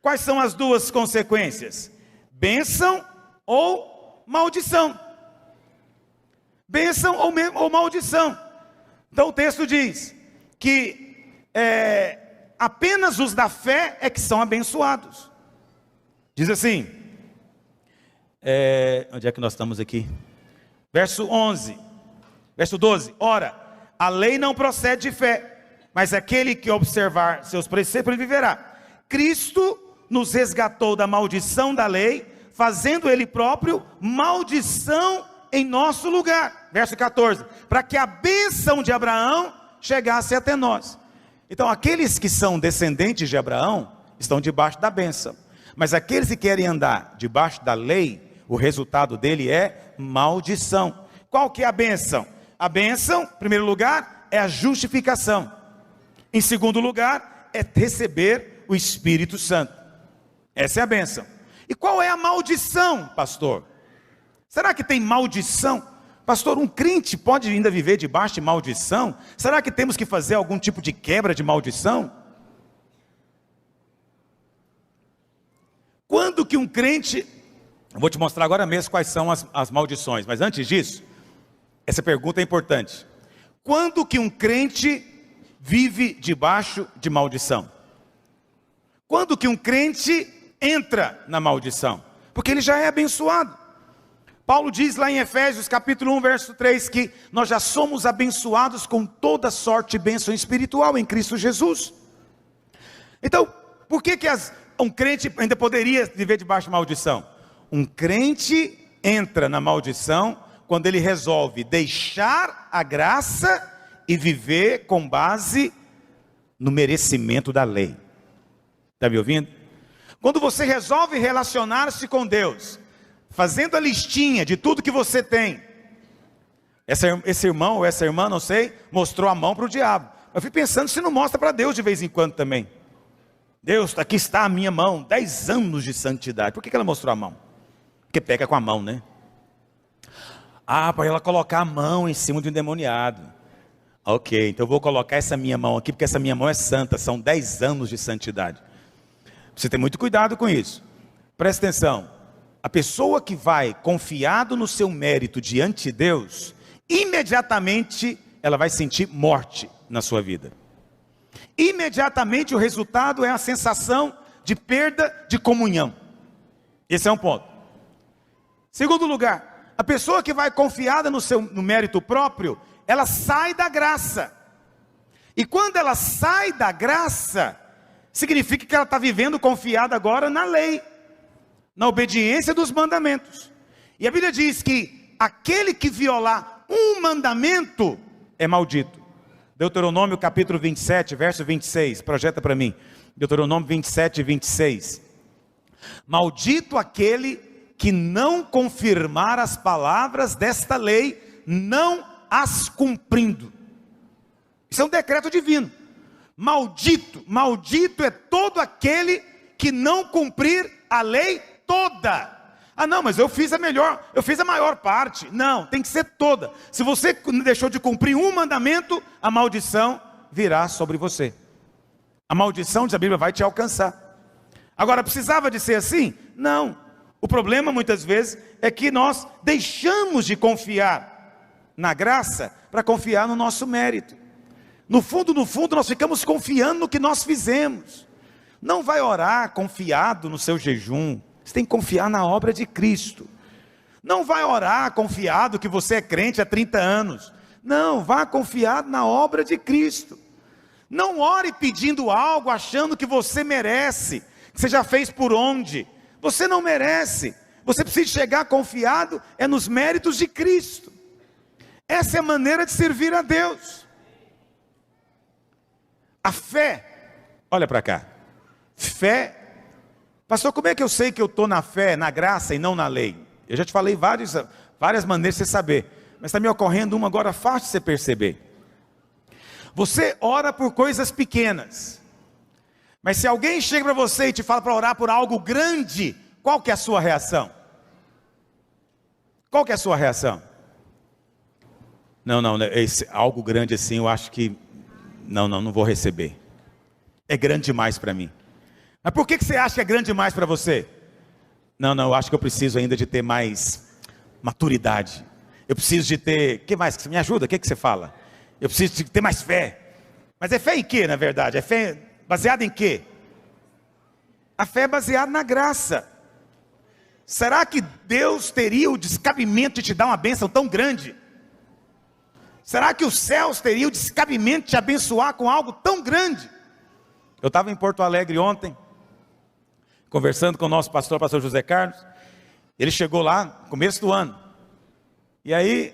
[SPEAKER 1] Quais são as duas consequências? Bênção ou maldição. Bênção ou maldição. Então o texto diz que apenas os da fé é que são abençoados. Diz assim, onde é que nós estamos aqui? Verso 11. Verso 12, ora, a lei não procede de fé, mas aquele que observar seus preceitos viverá. Cristo nos resgatou da maldição da lei, fazendo ele próprio maldição em nosso lugar. Verso 14, para que a bênção de Abraão chegasse até nós. Então aqueles que são descendentes de Abraão estão debaixo da bênção, mas aqueles que querem andar debaixo da lei, o resultado dele é maldição. Qual que é a bênção? A bênção, em primeiro lugar, é a justificação. Em segundo lugar, é receber o Espírito Santo. Essa é a bênção. E qual é a maldição, pastor? Será que tem maldição? Pastor, um crente pode ainda viver debaixo de maldição? Será que temos que fazer algum tipo de quebra de maldição? Quando que um crente... Eu vou te mostrar agora mesmo quais são as maldições, mas antes disso, essa pergunta é importante. Quando que um crente vive debaixo de maldição? Quando que um crente entra na maldição? Porque ele já é abençoado. Paulo diz lá em Efésios capítulo 1, verso 3, que nós já somos abençoados com toda sorte de bênção espiritual em Cristo Jesus. Então, por que um crente ainda poderia viver debaixo de maldição? Um crente entra na maldição quando ele resolve deixar a graça e viver com base no merecimento da lei. Está me ouvindo? Quando você resolve relacionar-se com Deus, fazendo a listinha de tudo que você tem. Esse irmão ou essa irmã, não sei, mostrou a mão para o diabo. Eu fui pensando se não mostra para Deus de vez em quando também. Deus, aqui está a minha mão, 10 anos de santidade. Por que ela mostrou a mão? Porque peca com a mão, né? Para ela colocar a mão em cima de um endemoniado. Ok, então eu vou colocar essa minha mão aqui, porque essa minha mão é santa, são 10 anos de santidade. Você tem muito cuidado com isso. Presta atenção. A pessoa que vai confiado no seu mérito diante de Deus, imediatamente ela vai sentir morte na sua vida. Imediatamente o resultado é a sensação de perda de comunhão. Esse é um ponto. Segundo lugar, a pessoa que vai confiada no mérito próprio, ela sai da graça. E quando ela sai da graça, significa que ela está vivendo confiada agora na lei, na obediência dos mandamentos. E a Bíblia diz que aquele que violar um mandamento é maldito. Deuteronômio capítulo 27, verso 26, projeta para mim. Deuteronômio 27, 26. Maldito aquele que não confirmar as palavras desta lei, não as cumprindo. Isso é um decreto divino. Maldito, maldito é todo aquele que não cumprir a lei toda. Não, mas eu fiz a maior parte. Não, tem que ser toda. Se você deixou de cumprir um mandamento, a maldição virá sobre você. A maldição, diz a Bíblia, vai te alcançar. Agora, precisava de ser assim? Não. O problema muitas vezes é que nós deixamos de confiar na graça para confiar no nosso mérito. No fundo, nós ficamos confiando no que nós fizemos. Não vai orar confiado no seu jejum. Você tem que confiar na obra de Cristo. Não vai orar confiado que você é crente há 30 anos. Não, vá confiado na obra de Cristo. Não ore pedindo algo achando que você merece, que você já fez por onde. Você não merece. Você precisa chegar confiado nos méritos de Cristo. Essa é a maneira de servir a Deus. A fé, olha para cá. Fé, pastor, como é que eu sei que eu estou na fé, na graça e não na lei? Eu já te falei várias maneiras de você saber, mas está me ocorrendo uma agora fácil de você perceber. Você ora por coisas pequenas, mas se alguém chega para você e te fala para orar por algo grande, qual que é a sua reação? Qual que é a sua reação? Não, algo grande assim eu acho que, não vou receber. É grande demais para mim. Mas por que você acha que é grande demais para você? Não, eu acho que eu preciso ainda de ter mais maturidade. Eu preciso de ter, o que mais? Você me ajuda? O que você fala? Eu preciso de ter mais fé. Mas é fé em quê, na verdade? É fé baseada em quê? A fé é baseada na graça. Será que Deus teria o descabimento de te dar uma bênção tão grande? Será que os céus teriam o descabimento de te abençoar com algo tão grande? Eu estava em Porto Alegre ontem, conversando com o nosso pastor José Carlos. Ele chegou lá no começo do ano. E aí,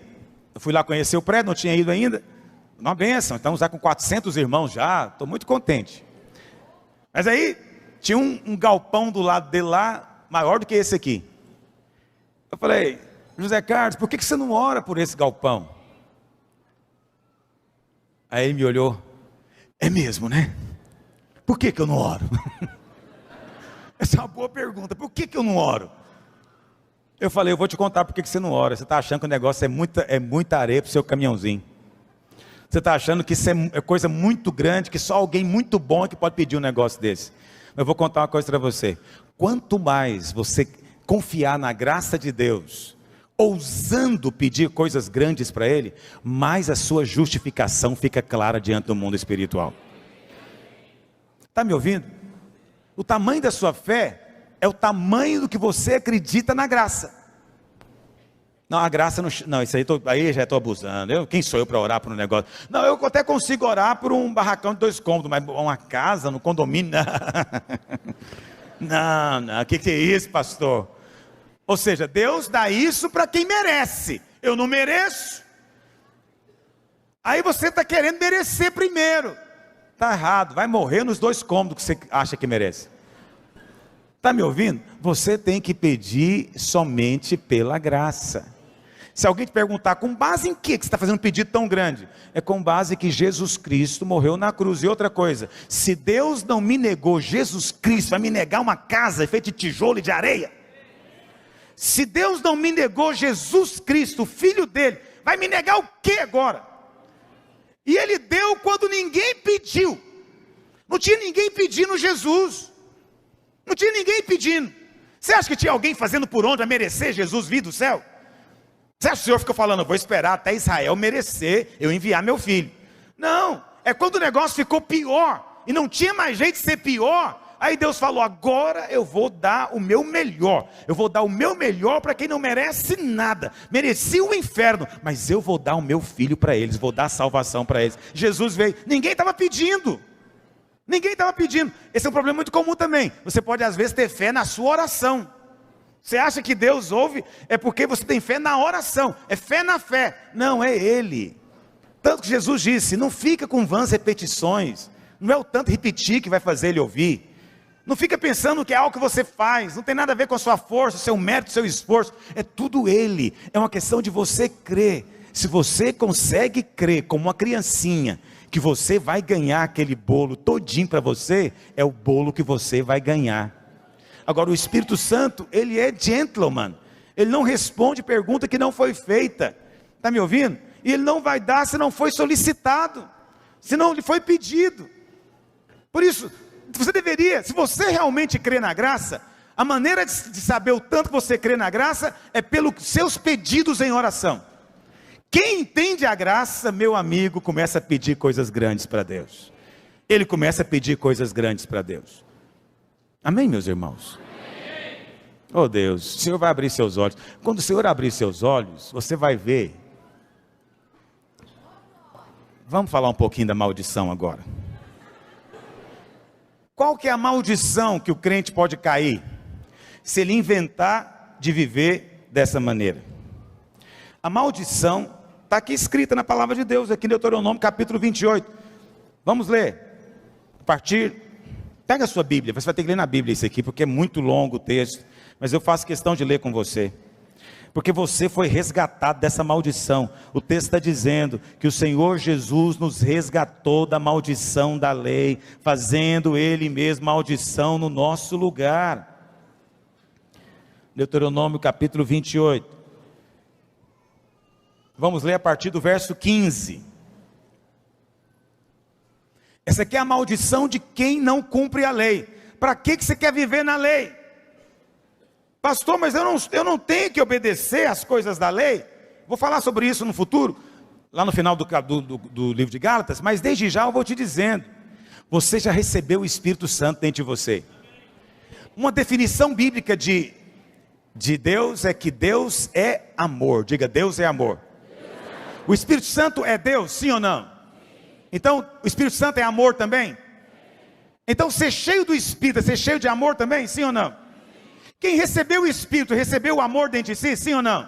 [SPEAKER 1] eu fui lá conhecer o prédio, não tinha ido ainda. Uma bênção, estamos já com 400 irmãos já, estou muito contente. Mas aí, tinha um galpão do lado dele lá, maior do que esse aqui. Eu falei, José Carlos, por que você não ora por esse galpão? Aí ele me olhou, é mesmo, né? Por que eu não oro? Essa é uma boa pergunta, por que eu não oro? Eu falei, eu vou te contar por que você não ora. Você está achando que o negócio é muita areia para o seu caminhãozinho. Você está achando que isso é coisa muito grande, que só alguém muito bom é que pode pedir um negócio desse. Mas eu vou contar uma coisa para você. Quanto mais você confiar na graça de Deus, ousando pedir coisas grandes para Ele, mais a sua justificação fica clara diante do mundo espiritual. Está me ouvindo? O tamanho da sua fé é o tamanho do que você acredita na graça. Não, a graça não, isso aí já estou abusando. Quem sou eu para orar por um negócio? Não, eu até consigo orar por um barracão de 2 cômodos, mas uma casa no condomínio, não, o que é isso, pastor? Ou seja, Deus dá isso para quem merece. Eu não mereço. Aí você está querendo merecer primeiro. Está errado, vai morrer nos 2 cômodos que você acha que merece. Está me ouvindo? Você tem que pedir somente pela graça. Se alguém te perguntar, com base em que você está fazendo um pedido tão grande? É com base que Jesus Cristo morreu na cruz. E outra coisa, se Deus não me negou Jesus Cristo, vai me negar uma casa feita de tijolo e de areia? Se Deus não me negou Jesus Cristo, o Filho dele, vai me negar o que agora? E ele deu quando ninguém pediu. Não tinha ninguém pedindo Jesus. Não tinha ninguém pedindo. Você acha que tinha alguém fazendo por onde a merecer Jesus vir do céu? Você acha que o Senhor ficou falando, eu vou esperar até Israel merecer, eu enviar meu filho? Não, é quando o negócio ficou pior, e não tinha mais jeito de ser pior, aí Deus falou, agora eu vou dar o meu melhor. Eu vou dar o meu melhor para quem não merece nada. Merecia o inferno, mas eu vou dar o meu filho para eles, vou dar salvação para eles. Jesus veio, ninguém estava pedindo. Ninguém estava pedindo. Esse é um problema muito comum também. Você pode às vezes ter fé na sua oração. Você acha que Deus ouve? É porque você tem fé na oração. É fé na fé. Não, é Ele. Tanto que Jesus disse, não fica com vãs repetições. Não é o tanto repetir que vai fazer Ele ouvir. Não fica pensando que é algo que você faz. Não tem nada a ver com a sua força, seu mérito, seu esforço. É tudo Ele. É uma questão de você crer. Se você consegue crer como uma criancinha, que você vai ganhar aquele bolo todinho para você, é o bolo que você vai ganhar. Agora o Espírito Santo, ele é gentleman, ele não responde pergunta que não foi feita, está me ouvindo? E ele não vai dar se não foi solicitado, se não lhe foi pedido. Por isso, você deveria, se você realmente crê na graça, a maneira de saber o tanto que você crê na graça, é pelos seus pedidos em oração. Quem entende a graça, meu amigo, começa a pedir coisas grandes para Deus. Ele começa a pedir coisas grandes para Deus. Amém, meus irmãos? Amém. Oh Deus, o Senhor vai abrir seus olhos. Quando o Senhor abrir seus olhos, você vai ver. Vamos falar um pouquinho da maldição agora. Qual que é a maldição que o crente pode cair? Se ele inventar de viver dessa maneira. A maldição está aqui escrita na palavra de Deus, aqui em Deuteronômio capítulo 28. Vamos ler. A partir... Pega a sua Bíblia, você vai ter que ler na Bíblia isso aqui, porque é muito longo o texto, mas eu faço questão de ler com você, porque você foi resgatado dessa maldição. O texto está dizendo que o Senhor Jesus nos resgatou da maldição da lei, fazendo Ele mesmo maldição no nosso lugar. Deuteronômio capítulo 28, vamos ler a partir do verso 15. Essa aqui é a maldição de quem não cumpre a lei. Para que você quer viver na lei? Pastor, mas eu não tenho que obedecer às coisas da lei. Vou falar sobre isso no futuro, lá no final do livro de Gálatas, mas desde já eu vou te dizendo, você já recebeu o Espírito Santo dentro de você. Uma definição bíblica de Deus é que Deus é amor. Diga, Deus é amor. O Espírito Santo é Deus, sim ou não? Então, o Espírito Santo é amor também? Então, ser cheio do Espírito é ser cheio de amor também, sim ou não? Quem recebeu o Espírito, recebeu o amor dentro de si, sim ou não?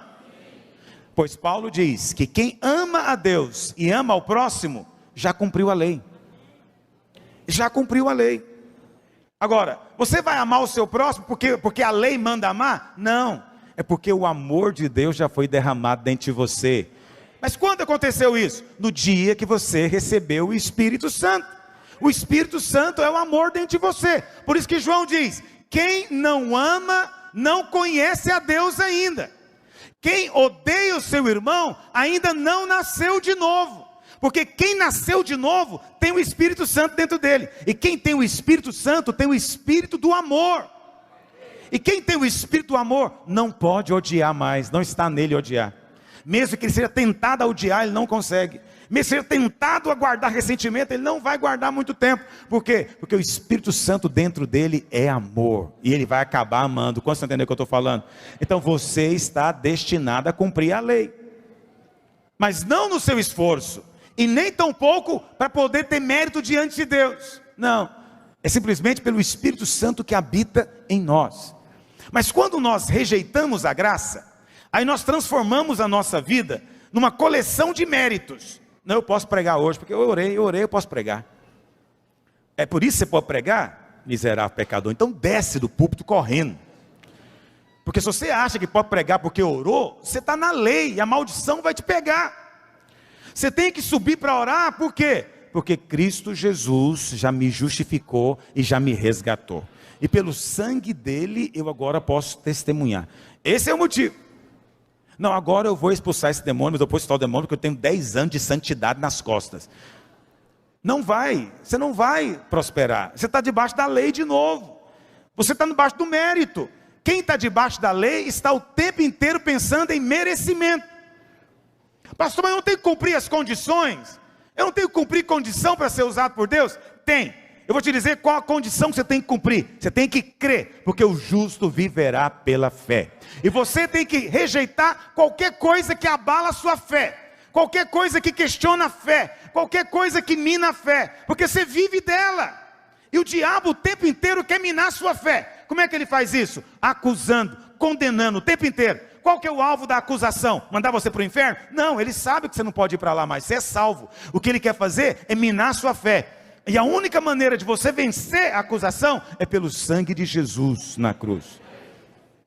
[SPEAKER 1] Pois Paulo diz que quem ama a Deus e ama ao próximo, já cumpriu a lei. Já cumpriu a lei. Agora, você vai amar o seu próximo porque a lei manda amar? Não, é porque o amor de Deus já foi derramado dentro de você. Mas quando aconteceu isso? No dia que você recebeu o Espírito Santo. O Espírito Santo é o amor dentro de você. Por isso que João diz, quem não ama, não conhece a Deus ainda. Quem odeia o seu irmão, ainda não nasceu de novo. Porque quem nasceu de novo, tem o Espírito Santo dentro dele. E quem tem o Espírito Santo, tem o Espírito do amor. E quem tem o Espírito do amor, não pode odiar mais, não está nele odiar. Mesmo que ele seja tentado a odiar, ele não consegue. Mesmo que seja tentado a guardar ressentimento, ele não vai guardar muito tempo. Por quê? Porque o Espírito Santo dentro dele é amor. E ele vai acabar amando. Quanto você entendeu o que eu estou falando? Então você está destinado a cumprir a lei. Mas não no seu esforço. E nem tampouco para poder ter mérito diante de Deus. Não. É simplesmente pelo Espírito Santo que habita em nós. Mas quando nós rejeitamos a graça, aí nós transformamos a nossa vida numa coleção de méritos. Não, eu posso pregar hoje, porque eu orei, eu posso pregar. É por isso que você pode pregar, miserável pecador. Então desce do púlpito correndo. Porque se você acha que pode pregar porque orou, você está na lei, e a maldição vai te pegar. Você tem que subir para orar, por quê? Porque Cristo Jesus já me justificou e já me resgatou. E pelo sangue dele, eu agora posso testemunhar. Esse é o motivo. Não, agora eu vou expulsar esse demônio, mas eu vou expulsar o demônio porque eu tenho 10 anos de santidade nas costas. Não vai, você não vai prosperar. Você está debaixo da lei de novo. Você está debaixo do mérito. Quem está debaixo da lei está o tempo inteiro pensando em merecimento. Pastor, mas eu não tenho que cumprir as condições? Eu não tenho que cumprir condição para ser usado por Deus? Tem. Eu vou te dizer qual a condição que você tem que cumprir. Você tem que crer, porque o justo viverá pela fé. E você tem que rejeitar qualquer coisa que abala a sua fé. Qualquer coisa que questiona a fé. Qualquer coisa que mina a fé. Porque você vive dela. E o diabo o tempo inteiro quer minar a sua fé. Como é que ele faz isso? Acusando, condenando o tempo inteiro. Qual que é o alvo da acusação? Mandar você para o inferno? Não, ele sabe que você não pode ir para lá mais, você é salvo. O que ele quer fazer é minar a sua fé. E a única maneira de você vencer a acusação é pelo sangue de Jesus na cruz.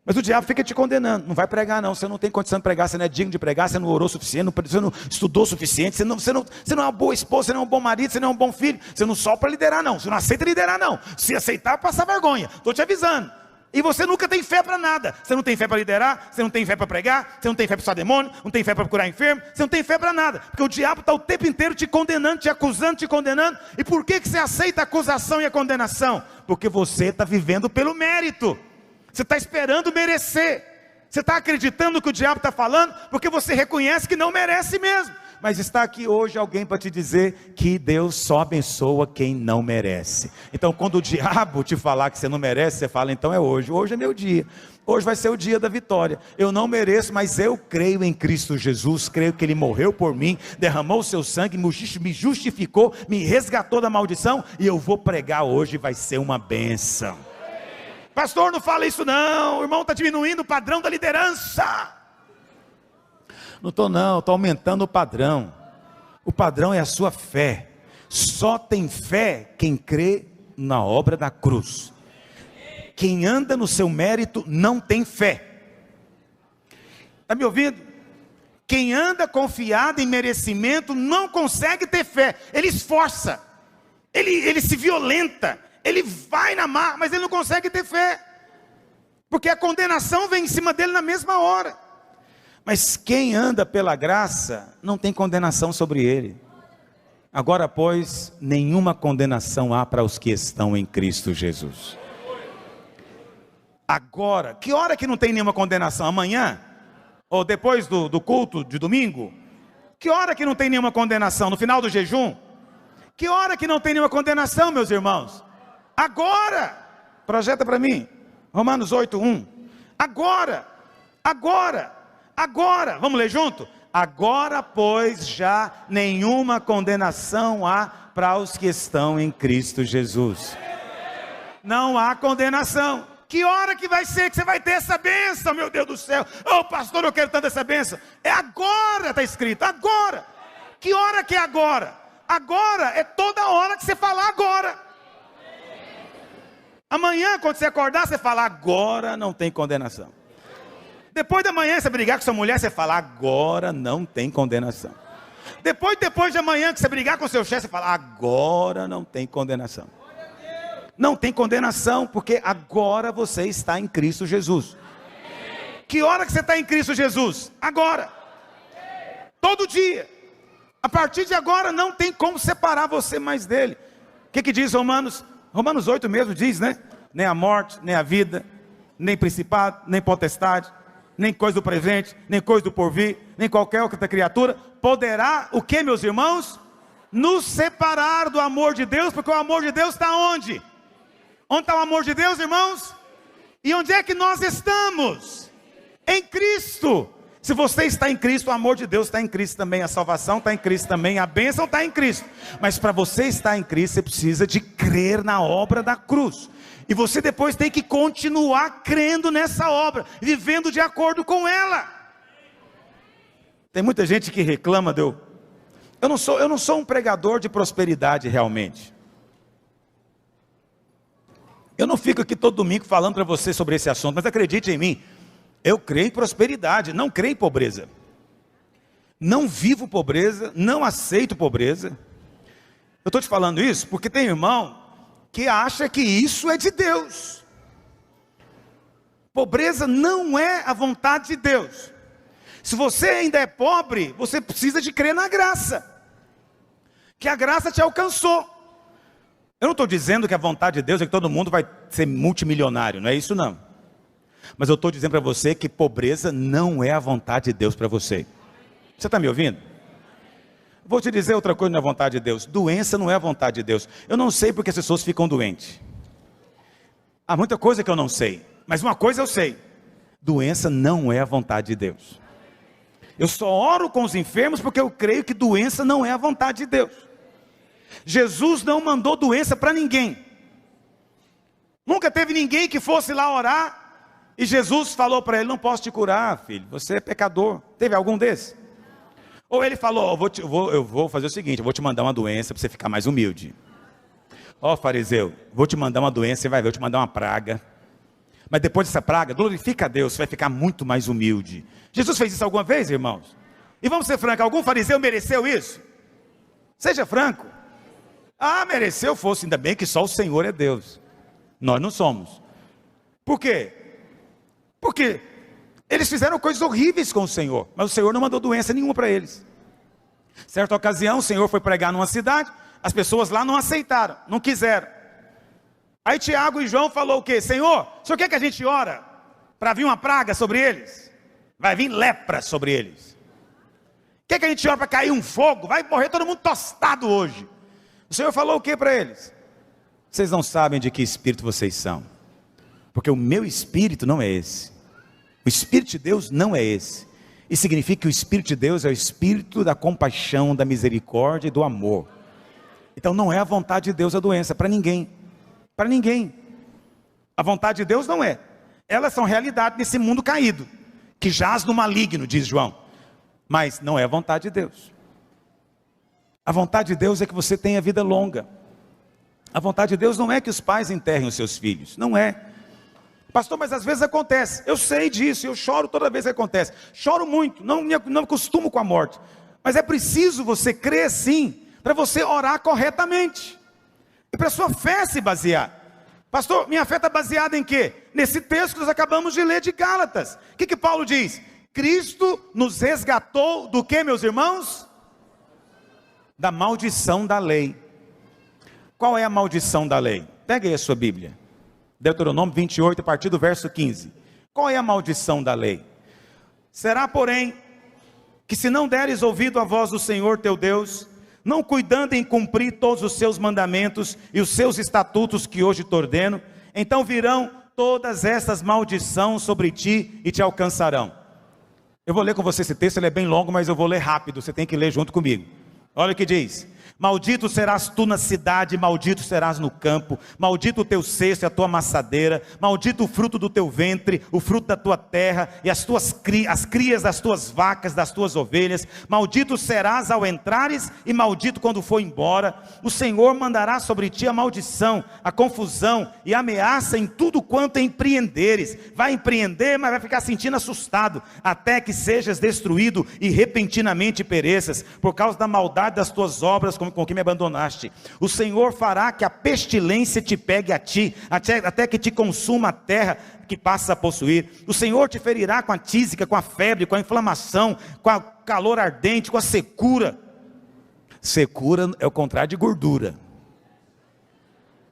[SPEAKER 1] Mas o diabo fica te condenando, não vai pregar não, você não tem condição de pregar, você não é digno de pregar, você não orou o suficiente, você não estudou o suficiente, você não é uma boa esposa, você não é um bom marido, você não é um bom filho, você não só para liderar não, você não aceita liderar não, se aceitar passar vergonha, estou te avisando. E você nunca tem fé para nada. Você não tem fé para liderar, você não tem fé para pregar, você não tem fé para expulsar demônio, não tem fé para curar enfermo, você não tem fé para nada. Porque o diabo está o tempo inteiro te condenando, te acusando, te condenando. E por que você aceita a acusação e a condenação? Porque você está vivendo pelo mérito. Você está esperando merecer. Você está acreditando no que o diabo está falando, porque você reconhece que não merece mesmo. Mas está aqui hoje alguém para te dizer que Deus só abençoa quem não merece. Então quando o diabo te falar que você não merece, você fala, então é hoje. Hoje é meu dia. Hoje vai ser o dia da vitória. Eu não mereço, mas eu creio em Cristo Jesus. Creio que Ele morreu por mim, derramou o seu sangue, me justificou, me resgatou da maldição. E eu vou pregar hoje, vai ser uma bênção. Pastor, não fala isso não. O irmão está diminuindo o padrão da liderança. Não estou não, estou aumentando o padrão. O padrão é a sua fé. Só tem fé quem crê na obra da cruz. Quem anda no seu mérito não tem fé. Está me ouvindo? Quem anda confiado em merecimento não consegue ter fé. Ele esforça, ele se violenta, ele vai na mar, mas ele não consegue ter fé. Porque a condenação vem em cima dele na mesma hora. Mas quem anda pela graça, não tem condenação sobre ele. Agora, pois, nenhuma condenação há para os que estão em Cristo Jesus. Agora, que hora que não tem nenhuma condenação? Amanhã? Ou depois do culto de domingo? Que hora que não tem nenhuma condenação? No final do jejum? Que hora que não tem nenhuma condenação, meus irmãos? Agora! Projeta para mim, Romanos 8:1. Agora, vamos ler junto? Agora, pois, já nenhuma condenação há para os que estão em Cristo Jesus. Não há condenação. Que hora que vai ser que você vai ter essa bênção, meu Deus do céu? Ô pastor, eu quero tanto essa bênção. É agora, está escrito, agora. Que hora que é agora? Agora é toda hora que você falar agora. Amanhã, quando você acordar, você fala, agora não tem condenação. Depois da manhã, você brigar com sua mulher, você fala, agora não tem condenação. Depois de amanhã, que você brigar com seu chefe, você fala, agora não tem condenação. Não tem condenação, porque agora você está em Cristo Jesus. Que hora que você está em Cristo Jesus? Agora. Todo dia. A partir de agora não tem como separar você mais dele. O que diz Romanos? Romanos 8 mesmo diz, né? Nem a morte, nem a vida, nem principado, nem potestade, nem coisa do presente, nem coisa do porvir, nem qualquer outra criatura, poderá, o que, meus irmãos? Nos separar do amor de Deus, porque o amor de Deus está onde? Onde está o amor de Deus, irmãos? E onde é que nós estamos? Em Cristo. Se você está em Cristo, o amor de Deus está em Cristo também, a salvação está em Cristo também, a bênção está em Cristo. Mas para você estar em Cristo, você precisa de crer na obra da cruz. E você depois tem que continuar crendo nessa obra, vivendo de acordo com ela. Tem muita gente que reclama de eu não sou um pregador de prosperidade realmente. Eu não fico aqui todo domingo falando para você sobre esse assunto, mas acredite em mim, eu creio em prosperidade, não creio em pobreza. Não vivo pobreza, não aceito pobreza. Eu estou te falando isso porque tem irmão que acha que isso é de Deus. Pobreza não é a vontade de Deus. Se você ainda é pobre, você precisa de crer na graça, que a graça te alcançou. Eu não estou dizendo que a vontade de Deus é que todo mundo vai ser multimilionário, não é isso não. Mas eu estou dizendo para você que pobreza não é a vontade de Deus para você. Você está me ouvindo? Vou te dizer outra coisa na vontade de Deus. Doença não é a vontade de Deus. Eu não sei porque as pessoas ficam doentes. Há muita coisa que eu não sei. Mas uma coisa eu sei. Doença não é a vontade de Deus. Eu só oro com os enfermos porque eu creio que doença não é a vontade de Deus. Jesus não mandou doença para ninguém. Nunca teve ninguém que fosse lá orar e Jesus falou para ele, não posso te curar, filho, você é pecador. Teve algum desses? Ou ele falou, eu vou fazer o seguinte, eu vou te mandar uma doença para você ficar mais humilde. Ó fariseu, vou te mandar uma doença, você vai ver, eu te mandar uma praga. Mas depois dessa praga, glorifica a Deus, você vai ficar muito mais humilde. Jesus fez isso alguma vez, irmãos? E vamos ser francos, algum fariseu mereceu isso? Seja franco. Ah, mereceu fosse, ainda bem que só o Senhor é Deus. Nós não somos. Por quê? Porque eles fizeram coisas horríveis com o Senhor, mas o Senhor não mandou doença nenhuma para eles. Certa ocasião, o Senhor foi pregar numa cidade, as pessoas lá não aceitaram, não quiseram. Aí Tiago e João falou o quê? Senhor, o Senhor quer que a gente ora para vir uma praga sobre eles? Vai vir lepra sobre eles. Quer que a gente ora para cair um fogo? Vai morrer todo mundo tostado hoje. O Senhor falou o que para eles? Vocês não sabem de que espírito vocês são, porque o meu espírito não é esse. O espírito de Deus não é esse. E significa que o espírito de Deus é o espírito da compaixão, da misericórdia e do amor. Então não é a vontade de Deus a doença, para ninguém. Para ninguém. A vontade de Deus não é. Elas são realidade nesse mundo caído, que jaz no maligno, diz João. Mas não é a vontade de Deus. A vontade de Deus é que você tenha vida longa. A vontade de Deus não é que os pais enterrem os seus filhos. Não é. Pastor, mas às vezes acontece. Eu sei disso, eu choro toda vez que acontece. Choro muito, não acostumo com a morte. Mas é preciso você crer sim, para você orar corretamente. E para a sua fé se basear. Pastor, minha fé está baseada em quê? Nesse texto que nós acabamos de ler de Gálatas. O que Paulo diz? Cristo nos resgatou do que, meus irmãos? Da maldição da lei. Qual é a maldição da lei? Pega aí a sua Bíblia. Deuteronômio 28, a partir do verso 15. Qual é a maldição da lei? Será, porém, que se não deres ouvido à voz do Senhor teu Deus, não cuidando em cumprir todos os seus mandamentos e os seus estatutos que hoje te ordeno, então virão todas essas maldições sobre ti e te alcançarão. Eu vou ler com você esse texto, ele é bem longo, mas eu vou ler rápido, você tem que ler junto comigo. Olha o que diz: maldito serás tu na cidade, maldito serás no campo, maldito o teu cesto e a tua amassadeira, maldito o fruto do teu ventre, o fruto da tua terra, e as crias das tuas vacas, das tuas ovelhas, maldito serás ao entrares, e maldito quando for embora. O Senhor mandará sobre ti a maldição, a confusão e a ameaça em tudo quanto empreenderes. Vai empreender, mas vai ficar sentindo assustado, até que sejas destruído e repentinamente pereças, por causa da maldade das tuas obras com que me abandonaste. O Senhor fará que a pestilência te pegue a ti, até que te consuma a terra que passas a possuir. O Senhor te ferirá com a tísica, com a febre, com a inflamação, com o calor ardente, com a secura. Secura é o contrário de gordura.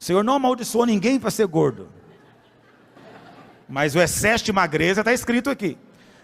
[SPEAKER 1] O Senhor não amaldiçoou ninguém para ser gordo, mas o excesso de magreza está escrito aqui.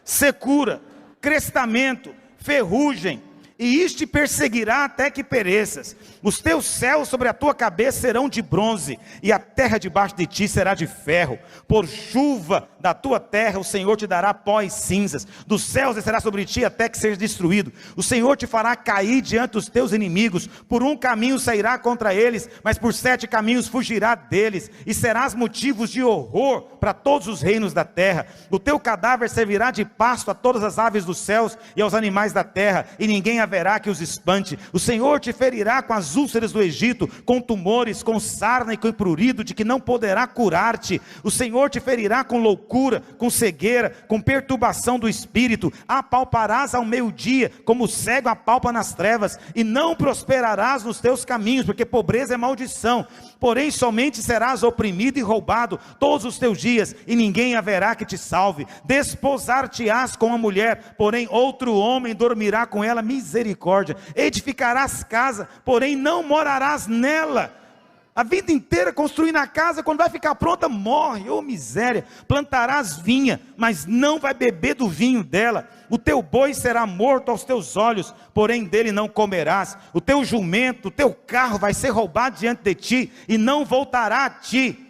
[SPEAKER 1] Secura, crestamento, ferrugem, e isto te perseguirá até que pereças. Os teus céus sobre a tua cabeça serão de bronze, e a terra debaixo de ti será de ferro. Por chuva da tua terra o Senhor te dará pó e cinzas, dos céus descerá sobre ti até que sejas destruído. O Senhor te fará cair diante dos teus inimigos, por um caminho sairá contra eles, mas por 7 caminhos fugirá deles, e serás motivos de horror para todos os reinos da terra. O teu cadáver servirá de pasto a todas as aves dos céus e aos animais da terra, e ninguém haverá que os espante. O Senhor te ferirá com as úlceras do Egito, com tumores, com sarna e com prurido, de que não poderá curar-te. O Senhor te ferirá com loucura, com cegueira, com perturbação do espírito. Apalparás ao meio-dia, como o cego apalpa nas trevas, e não prosperarás nos teus caminhos, porque pobreza é maldição. Porém somente serás oprimido e roubado todos os teus dias, e ninguém haverá que te salve. Desposar-te-ás com a mulher, porém outro homem dormirá com ela. Misericórdia. Edificarás casa, porém não morarás nela. A vida inteira construindo a casa, quando vai ficar pronta, morre. Oh miséria. Plantarás vinha, mas não vai beber do vinho dela. O teu boi será morto aos teus olhos, porém dele não comerás. O teu jumento, o teu carro vai ser roubado diante de ti, e não voltará a ti.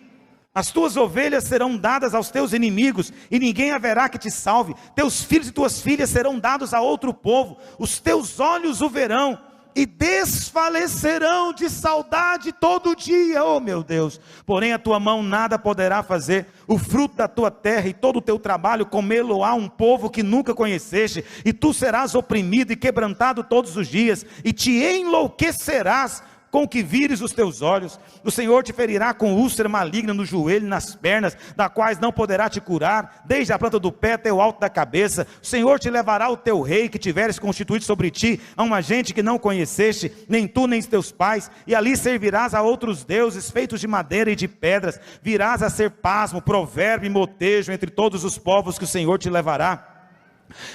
[SPEAKER 1] As tuas ovelhas serão dadas aos teus inimigos, e ninguém haverá que te salve. Teus filhos e tuas filhas serão dados a outro povo. Os teus olhos o verão, e desfalecerão de saudade todo dia. Oh meu Deus. Porém a tua mão nada poderá fazer. O fruto da tua terra e todo o teu trabalho comê-lo-á um povo que nunca conheceste, e tu serás oprimido e quebrantado todos os dias, e te enlouquecerás com que vires os teus olhos. O Senhor te ferirá com úlcera maligna no joelho e nas pernas, da quais não poderá te curar, desde a planta do pé até o alto da cabeça. O Senhor te levará o teu rei que tiveres constituído sobre ti, a uma gente que não conheceste, nem tu nem teus pais, e ali servirás a outros deuses feitos de madeira e de pedras. Virás a ser pasmo, provérbio e motejo entre todos os povos que o Senhor te levará.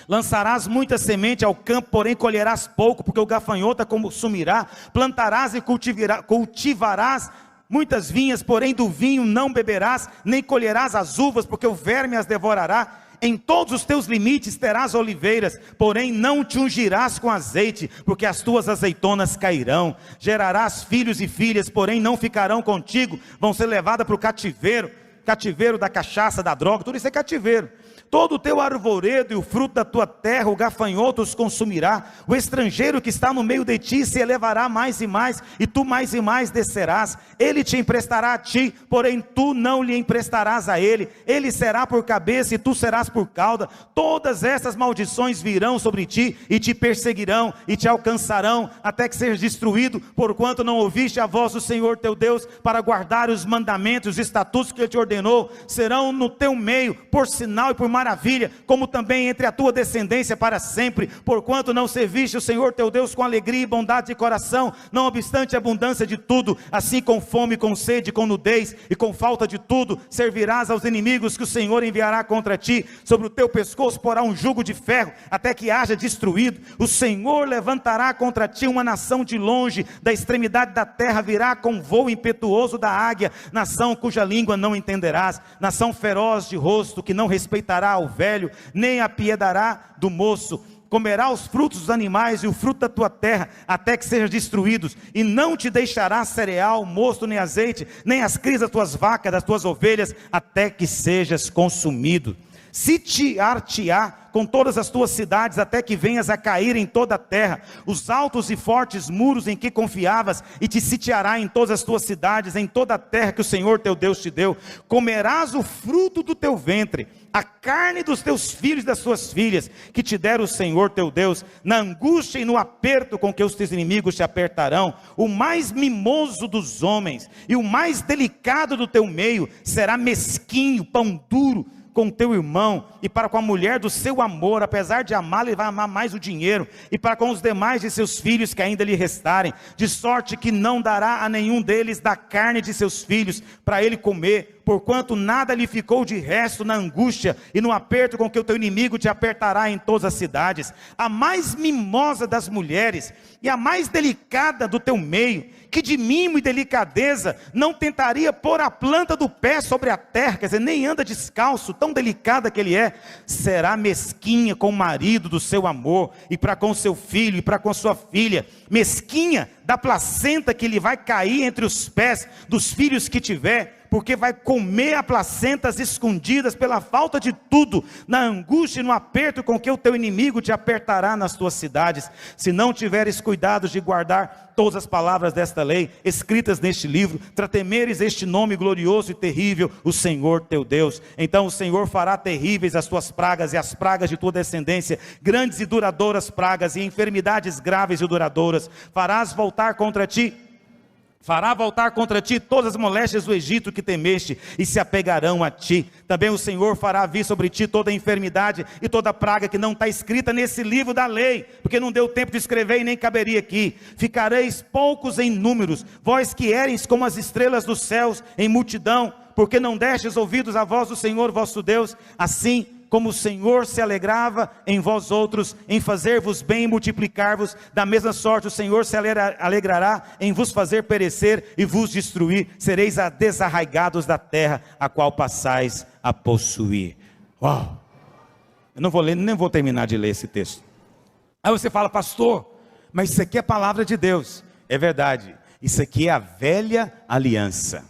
[SPEAKER 1] Lançarás muita semente ao campo, porém colherás pouco, porque o gafanhoto a consumirá. Plantarás e cultivarás muitas vinhas, porém do vinho não beberás, nem colherás as uvas, porque o verme as devorará. Em todos os teus limites terás oliveiras, porém não te ungirás com azeite, porque as tuas azeitonas cairão. Gerarás filhos e filhas, porém não ficarão contigo, vão ser levadas para o cativeiro, cativeiro da cachaça, da droga, tudo isso é cativeiro. Todo o teu arvoredo e o fruto da tua terra o gafanhoto os consumirá. O estrangeiro que está no meio de ti se elevará mais e mais, e tu mais e mais descerás. Ele te emprestará a ti, porém tu não lhe emprestarás a ele. Ele será por cabeça e tu serás por cauda. Todas essas maldições virão sobre ti e te perseguirão e te alcançarão, até que sejas destruído, porquanto não ouviste a voz do Senhor teu Deus para guardar os mandamentos, os estatutos que ele te ordenou. Serão no teu meio por sinal e por maravilha, como também entre a tua descendência para sempre, porquanto não serviste o Senhor teu Deus com alegria e bondade de coração, não obstante a abundância de tudo. Assim com fome, com sede, com nudez e com falta de tudo, servirás aos inimigos que o Senhor enviará contra ti. Sobre o teu pescoço porá um jugo de ferro, até que haja destruído. O Senhor levantará contra ti uma nação de longe, da extremidade da terra virá com voo impetuoso da águia, nação cuja língua não entenderás, nação feroz de rosto, que não respeitará ao velho, nem apiedará do moço. Comerá os frutos dos animais e o fruto da tua terra, até que sejam destruídos, e não te deixará cereal, mosto, nem azeite, nem as crias das tuas vacas, das tuas ovelhas, até que sejas consumido. sitiar-te-á com todas as tuas cidades, até que venhas a cair em toda a terra. Os altos e fortes muros em que confiavas, e te sitiará em todas as tuas cidades, em toda a terra que o Senhor teu Deus te deu. Comerás o fruto do teu ventre, a carne dos teus filhos e das tuas filhas, que te der o Senhor teu Deus, na angústia e no aperto com que os teus inimigos te apertarão. O mais mimoso dos homens, e o mais delicado do teu meio, será mesquinho, pão duro, com teu irmão, e para com a mulher do seu amor, apesar de amá-lo, ele vai amar mais o dinheiro, e para com os demais de seus filhos que ainda lhe restarem, de sorte que não dará a nenhum deles da carne de seus filhos, para ele comer, porquanto nada lhe ficou de resto na angústia, e no aperto com que o teu inimigo te apertará em todas as cidades. A mais mimosa das mulheres, e a mais delicada do teu meio, que de mimo e delicadeza não tentaria pôr a planta do pé sobre a terra, quer dizer, nem anda descalço, tão delicada que ele é, será mesquinha com o marido do seu amor, e para com o seu filho, e para com a sua filha, mesquinha da placenta que lhe vai cair entre os pés dos filhos que tiver, porque vai comer a placenta às escondidas pela falta de tudo, na angústia e no aperto com que o teu inimigo te apertará nas tuas cidades, se não tiveres cuidado de guardar todas as palavras desta lei, escritas neste livro, para temeres este nome glorioso e terrível, o Senhor teu Deus. Então o Senhor fará terríveis as tuas pragas e as pragas de tua descendência, grandes e duradouras pragas e enfermidades graves e duradouras. Fará voltar contra ti todas as moléstias do Egito que temeste, e se apegarão a ti. Também o Senhor fará vir sobre ti toda a enfermidade e toda a praga que não está escrita nesse livro da lei, porque não deu tempo de escrever e nem caberia aqui. Ficareis poucos em números, vós que éreis como as estrelas dos céus em multidão, porque não destes ouvidos à voz do Senhor vosso Deus, assim como o Senhor se alegrava em vós outros, em fazer-vos bem e multiplicar-vos, da mesma sorte o Senhor se alegrará em vos fazer perecer e vos destruir, sereis desarraigados da terra, a qual passais a possuir. Uau! Eu não vou ler, nem vou terminar de ler esse texto. Aí você fala, pastor, mas isso aqui é a palavra de Deus. É verdade, isso aqui é a velha aliança.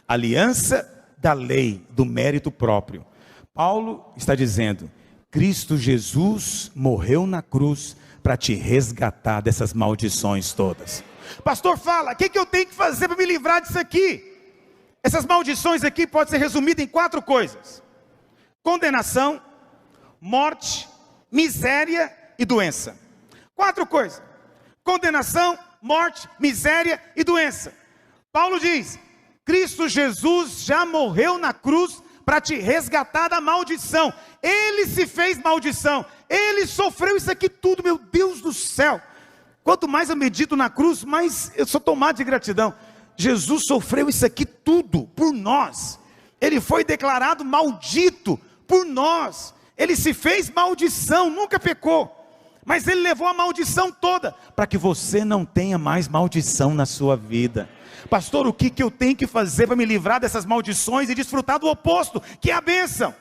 [SPEAKER 1] Aliança da lei, do mérito próprio. Paulo está dizendo, Cristo Jesus morreu na cruz para te resgatar dessas maldições todas. Pastor, fala, o que eu tenho que fazer para me livrar disso aqui? Essas maldições aqui podem ser resumidas em 4 coisas: condenação, morte, miséria e doença. 4 coisas: condenação, morte, miséria e doença. Paulo diz, Cristo Jesus já morreu na cruz para te resgatar da maldição. Ele se fez maldição, ele sofreu isso aqui tudo, meu Deus do céu. Quanto mais eu medito na cruz, mais eu sou tomado de gratidão. Jesus sofreu isso aqui tudo por nós, ele foi declarado maldito por nós, ele se fez maldição, nunca pecou, mas ele levou a maldição toda, para que você não tenha mais maldição na sua vida. Pastor, o que eu tenho que fazer para me livrar dessas maldições e desfrutar do oposto, que é a bênção?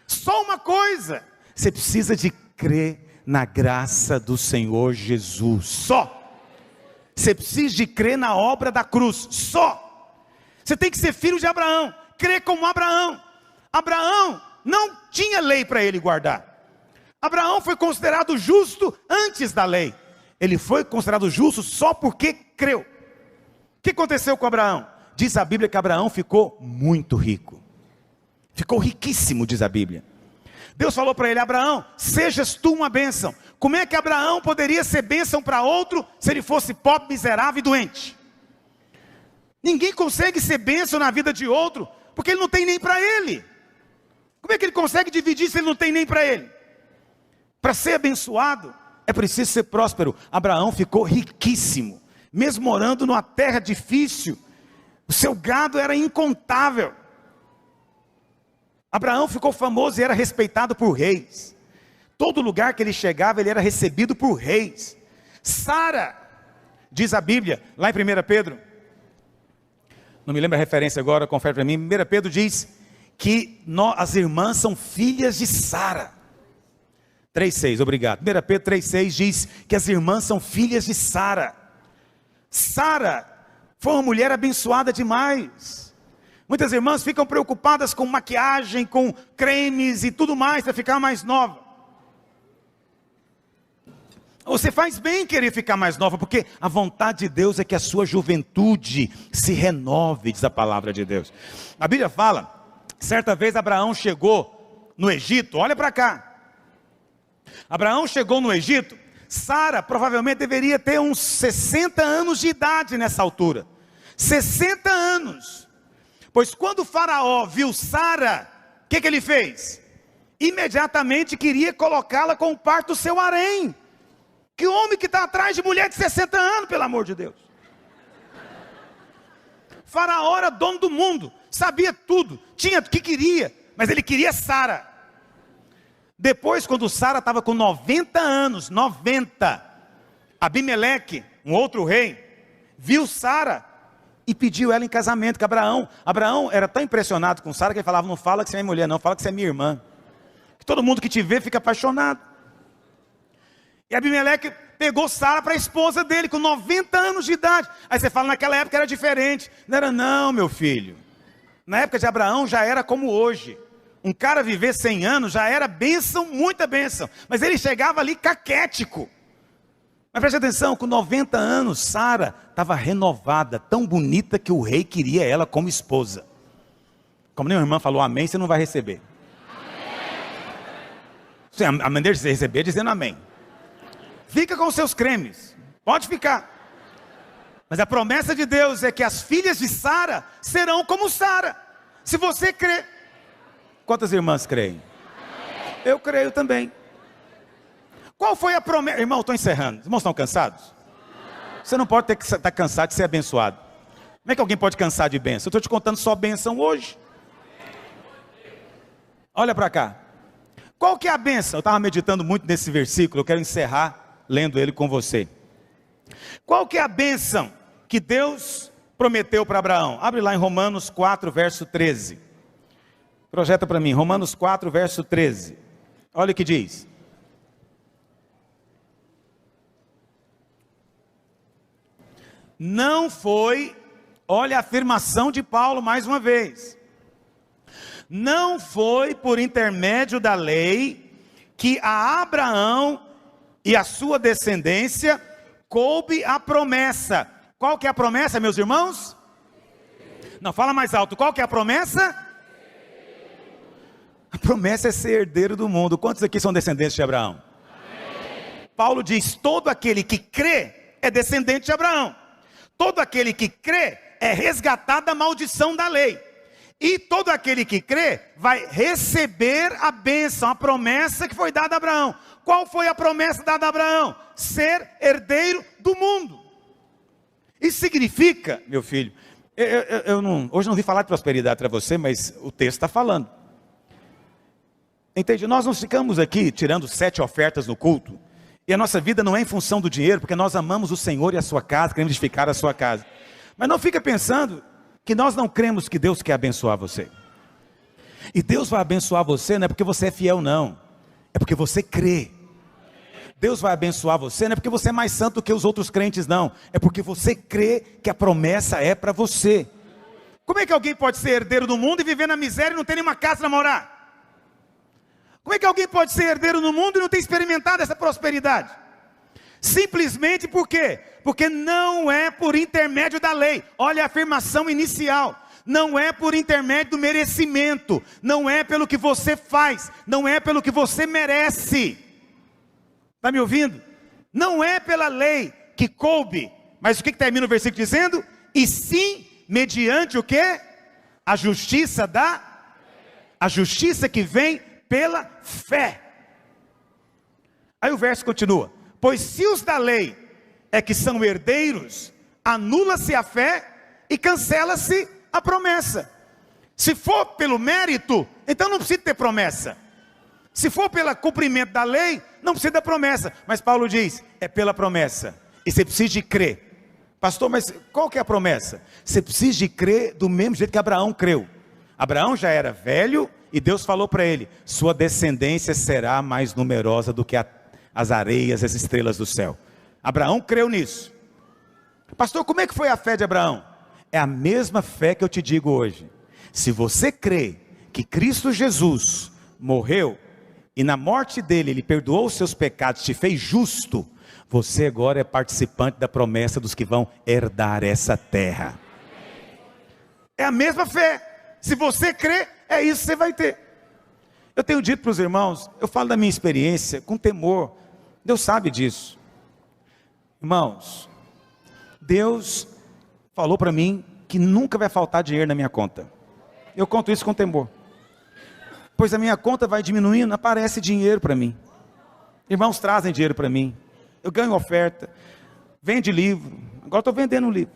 [SPEAKER 1] Só uma coisa: você precisa de crer na graça do Senhor Jesus, só. Você precisa de crer na obra da cruz, só. Você tem que ser filho de Abraão, crer como Abraão. Abraão não tinha lei para ele guardar. Abraão foi considerado justo antes da lei. Ele foi considerado justo só porque creu. O que aconteceu com Abraão? Diz a Bíblia que Abraão ficou muito rico. Ficou riquíssimo, diz a Bíblia. Deus falou para ele, Abraão, sejas tu uma bênção. Como é que Abraão poderia ser bênção para outro, se ele fosse pobre, miserável e doente? Ninguém consegue ser bênção na vida de outro, porque ele não tem nem para ele. Como é que ele consegue dividir se ele não tem nem para ele? Para ser abençoado, é preciso ser próspero. Abraão ficou riquíssimo, mesmo morando numa terra difícil. O seu gado era incontável. Abraão ficou famoso e era respeitado por reis. Todo lugar que ele chegava, ele era recebido por reis. Sara, diz a Bíblia, lá em 1 Pedro, não me lembro a referência agora, confere para mim. 1 Pedro diz que as irmãs são filhas de Sara. 3,6, obrigado. 1 Pedro 3,6 diz que as irmãs são filhas de Sara. Sara foi uma mulher abençoada demais. Muitas irmãs ficam preocupadas com maquiagem, com cremes e tudo mais para ficar mais nova. Você faz bem em querer ficar mais nova, porque a vontade de Deus é que a sua juventude se renove, diz a palavra de Deus. A Bíblia fala, certa vez Abraão chegou no Egito, olha para cá. Abraão chegou no Egito, Sara provavelmente deveria ter uns 60 anos de idade nessa altura. 60 anos. Pois quando o faraó viu Sara, o que ele fez? Imediatamente queria colocá-la com o parto do seu harém. Que homem que está atrás de mulher de 60 anos, pelo amor de Deus. Faraó era dono do mundo, sabia tudo, tinha o que queria, mas ele queria Sara. Depois, quando Sara estava com 90 anos, 90, Abimeleque, um outro rei, viu Sara e pediu ela em casamento com Abraão. Abraão era tão impressionado com Sara que ele falava, não fala que você é minha mulher não, fala que você é minha irmã. Que todo mundo que te vê fica apaixonado. E Abimeleque pegou Sara para a esposa dele, com 90 anos de idade. Aí você fala, naquela época era diferente. Não era não, meu filho. Na época de Abraão já era como hoje. Um cara viver 100 anos já era bênção, muita bênção. Mas ele chegava ali caquético. Mas preste atenção, com 90 anos, Sara estava renovada, tão bonita que o rei queria ela como esposa. Como nenhuma irmã falou amém, você não vai receber. Amém. A maneira de você receber é dizendo amém. Fica com os seus cremes, pode ficar. Mas a promessa de Deus é que as filhas de Sara serão como Sara. Se você crê. Quantas irmãs creem? Eu creio também. Qual foi a promessa? Irmão, estou encerrando. Os irmãos estão cansados? Você não pode ter que estar cansado de ser abençoado. Como é que alguém pode cansar de bênção? Eu estou te contando só bênção hoje. Olha para cá. Qual que é a bênção? Eu estava meditando muito nesse versículo, eu quero encerrar lendo ele com você. Qual que é a bênção que Deus prometeu para Abraão? Abre lá em Romanos 4, verso 13. Projeta para mim, Romanos 4, verso 13. Olha o que diz. Não foi, olha a afirmação de Paulo mais uma vez. Não foi por intermédio da lei que a Abraão e a sua descendência coube a promessa. Qual que é a promessa, meus irmãos? Não, fala mais alto. Qual que é a promessa? A promessa é ser herdeiro do mundo. Quantos aqui são descendentes de Abraão? Amém. Paulo diz, todo aquele que crê é descendente de Abraão. Todo aquele que crê é resgatado da maldição da lei. E todo aquele que crê vai receber a bênção, a promessa que foi dada a Abraão. Qual foi a promessa dada a Abraão? Ser herdeiro do mundo. Isso significa, meu filho, hoje não vim falar de prosperidade para você, mas o texto está falando. Entende? Nós não ficamos aqui tirando 7 ofertas no culto, e a nossa vida não é em função do dinheiro, porque nós amamos o Senhor e a sua casa, queremos edificar a sua casa. Mas não fica pensando que nós não cremos que Deus quer abençoar você. E Deus vai abençoar você não é porque você é fiel não, é porque você crê. Deus vai abençoar você não é porque você é mais santo do que os outros crentes não, é porque você crê que a promessa é para você. Como é que alguém pode ser herdeiro do mundo e viver na miséria e não ter nenhuma casa para morar? Como é que alguém pode ser herdeiro no mundo e não ter experimentado essa prosperidade? Simplesmente por quê? Porque não é por intermédio da lei. Olha a afirmação inicial. Não é por intermédio do merecimento. Não é pelo que você faz. Não é pelo que você merece. Está me ouvindo? Não é pela lei que coube. Mas o que termina o versículo dizendo? E sim, mediante o quê? A justiça que vem pela fé. Aí o verso continua. Pois se os da lei é que são herdeiros, anula-se a fé e cancela-se a promessa. Se for pelo mérito, então não precisa ter promessa. Se for pelo cumprimento da lei, não precisa da promessa. Mas Paulo diz, é pela promessa. E você precisa de crer. Pastor, mas qual que é a promessa? Você precisa de crer do mesmo jeito que Abraão creu. Abraão já era velho e Deus falou para ele, sua descendência será mais numerosa do que as areias, as estrelas do céu. Abraão creu nisso. Pastor, como é que foi a fé de Abraão? É a mesma fé que eu te digo hoje. se você crê que Cristo Jesus morreu, e na morte dele, ele perdoou os seus pecados, te fez justo, você agora é participante da promessa dos que vão herdar essa terra. É a mesma fé. Se você crê, é isso que você vai ter. Eu tenho dito para os irmãos, eu falo da minha experiência com temor. Deus sabe disso. Irmãos, Deus falou para mim que nunca vai faltar dinheiro na minha conta. Eu conto isso com temor. Pois a minha conta vai diminuindo, aparece dinheiro para mim. Irmãos trazem dinheiro para mim. Eu ganho oferta. Vende livro. Agora estou vendendo um livro.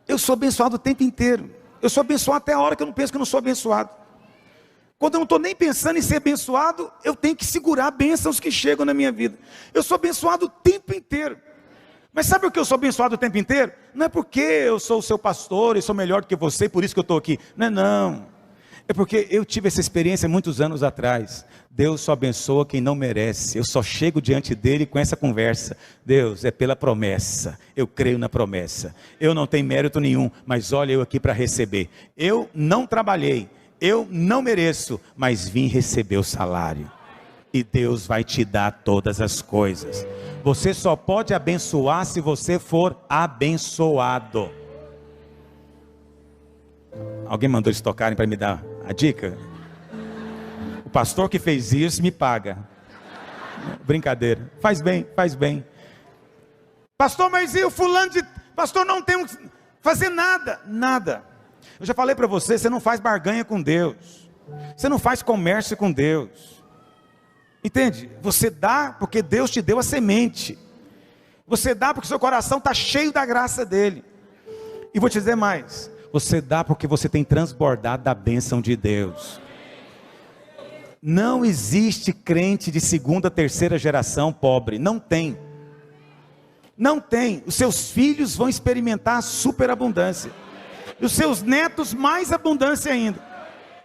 [SPEAKER 1] Eu sou abençoado o tempo inteiro. Eu sou abençoado até a hora que eu não penso que eu não sou abençoado. Quando eu não estou nem pensando em ser abençoado, eu tenho que segurar bênçãos que chegam na minha vida. Eu sou abençoado o tempo inteiro. Mas sabe por que eu sou abençoado o tempo inteiro? Não é porque eu sou o seu pastor e sou melhor do que você, por isso que eu estou aqui. Não. É porque eu tive essa experiência muitos anos atrás. Deus só abençoa quem não merece. Eu só chego diante dele com essa conversa. Deus, é pela promessa. Eu creio na promessa. Eu não tenho mérito nenhum, mas olha eu aqui para receber. Eu não trabalhei, eu não mereço, mas vim receber o salário. E Deus vai te dar todas as coisas. Você só pode abençoar se você for abençoado. Alguém mandou eles tocarem para me dar a dica? O pastor que fez isso me paga. Brincadeira. Faz bem, faz bem. Pastor, mas e o fulano de... Pastor, não tem que fazer nada. Nada. Eu já falei para você, você não faz barganha com Deus. Você não faz comércio com Deus. Entende? Você dá porque Deus te deu a semente. Você dá porque seu coração está cheio da graça dele. E vou te dizer mais. Você dá porque você tem transbordado da bênção de Deus. Não existe crente de segunda, terceira geração pobre. Não tem. Não tem. Os seus filhos vão experimentar a superabundância. E os seus netos mais abundância ainda.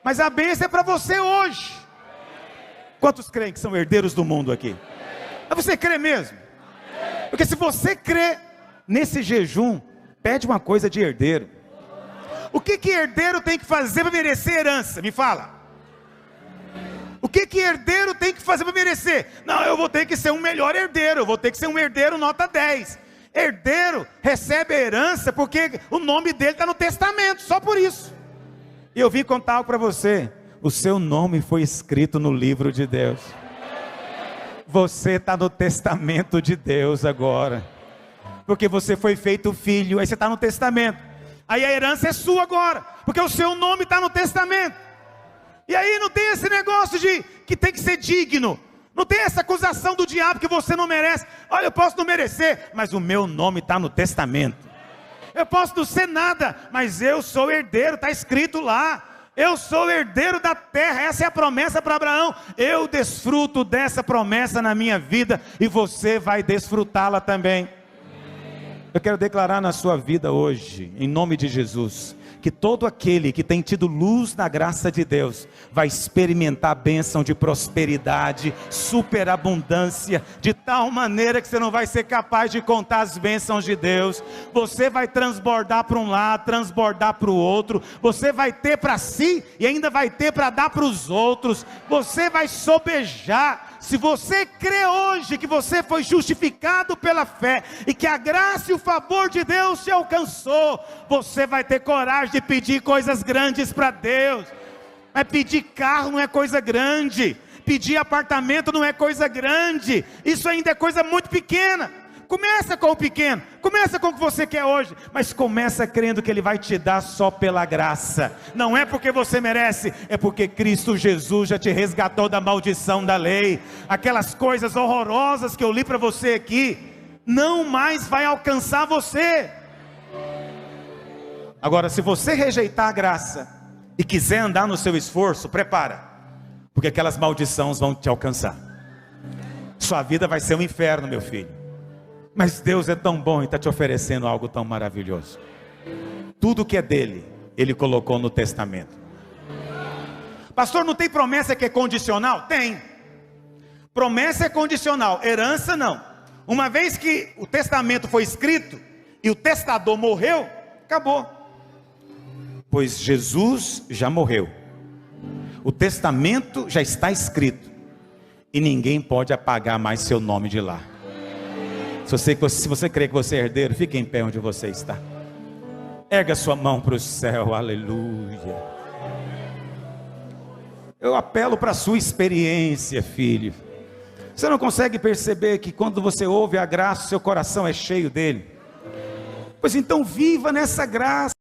[SPEAKER 1] Mas a bênção é para você hoje. Quantos creem que são herdeiros do mundo aqui? Mas você crê mesmo? Porque se você crê nesse jejum, pede uma coisa de herdeiro. O que herdeiro tem que fazer para merecer herança? Me fala. O que herdeiro tem que fazer para merecer? Não, eu vou ter que ser um melhor herdeiro. Eu vou ter que ser um herdeiro nota 10. Herdeiro recebe a herança porque o nome dele está no testamento. Só por isso. E eu vim contar algo para você. O seu nome foi escrito no livro de Deus. Você está no testamento de Deus agora. Porque você foi feito filho. Aí você está no testamento. Aí a herança é sua agora, porque o seu nome está no testamento. E aí não tem esse negócio de que tem que ser digno. Não tem essa acusação do diabo que você não merece. Olha, eu posso não merecer, mas o meu nome está no testamento. Eu posso não ser nada, mas eu sou herdeiro, está escrito lá. Eu sou herdeiro da terra, essa é a promessa para Abraão. Eu desfruto dessa promessa na minha vida e você vai desfrutá-la também. Eu quero declarar na sua vida hoje, em nome de Jesus, que todo aquele que tem tido luz na graça de Deus, vai experimentar a bênção de prosperidade, superabundância, de tal maneira que você não vai ser capaz de contar as bênçãos de Deus. Você vai transbordar para um lado, transbordar para o outro, você vai ter para si e ainda vai ter para dar para os outros, você vai sobejar. Se você crê hoje que você foi justificado pela fé e que a graça e o favor de Deus te alcançou, você vai ter coragem de pedir coisas grandes para Deus. Mas pedir carro não é coisa grande, pedir apartamento não é coisa grande, isso ainda é coisa muito pequena. Começa com o pequeno, começa com o que você quer hoje, mas começa crendo que Ele vai te dar só pela graça. Não é porque você merece, é porque Cristo Jesus já te resgatou da maldição da lei. Aquelas coisas horrorosas que eu li para você aqui, não mais vai alcançar você. Agora, se você rejeitar a graça e quiser andar no seu esforço, prepara, porque aquelas maldições vão te alcançar. Sua vida vai ser um inferno, meu filho. Mas Deus é tão bom e está te oferecendo algo tão maravilhoso. Tudo que é dele, Ele colocou no testamento. Pastor, não tem promessa que é condicional? Tem. Promessa é condicional, herança não. Uma vez que o testamento foi escrito e o testador morreu, acabou. pois Jesus já morreu, o testamento já está escrito, e ninguém pode apagar mais seu nome de lá. Se você crê que você é herdeiro, fique em pé onde você está. Erga sua mão para o céu, aleluia. Eu apelo para a sua experiência, filho. Você não consegue perceber que quando você ouve a graça, seu coração é cheio dele? Pois então viva nessa graça.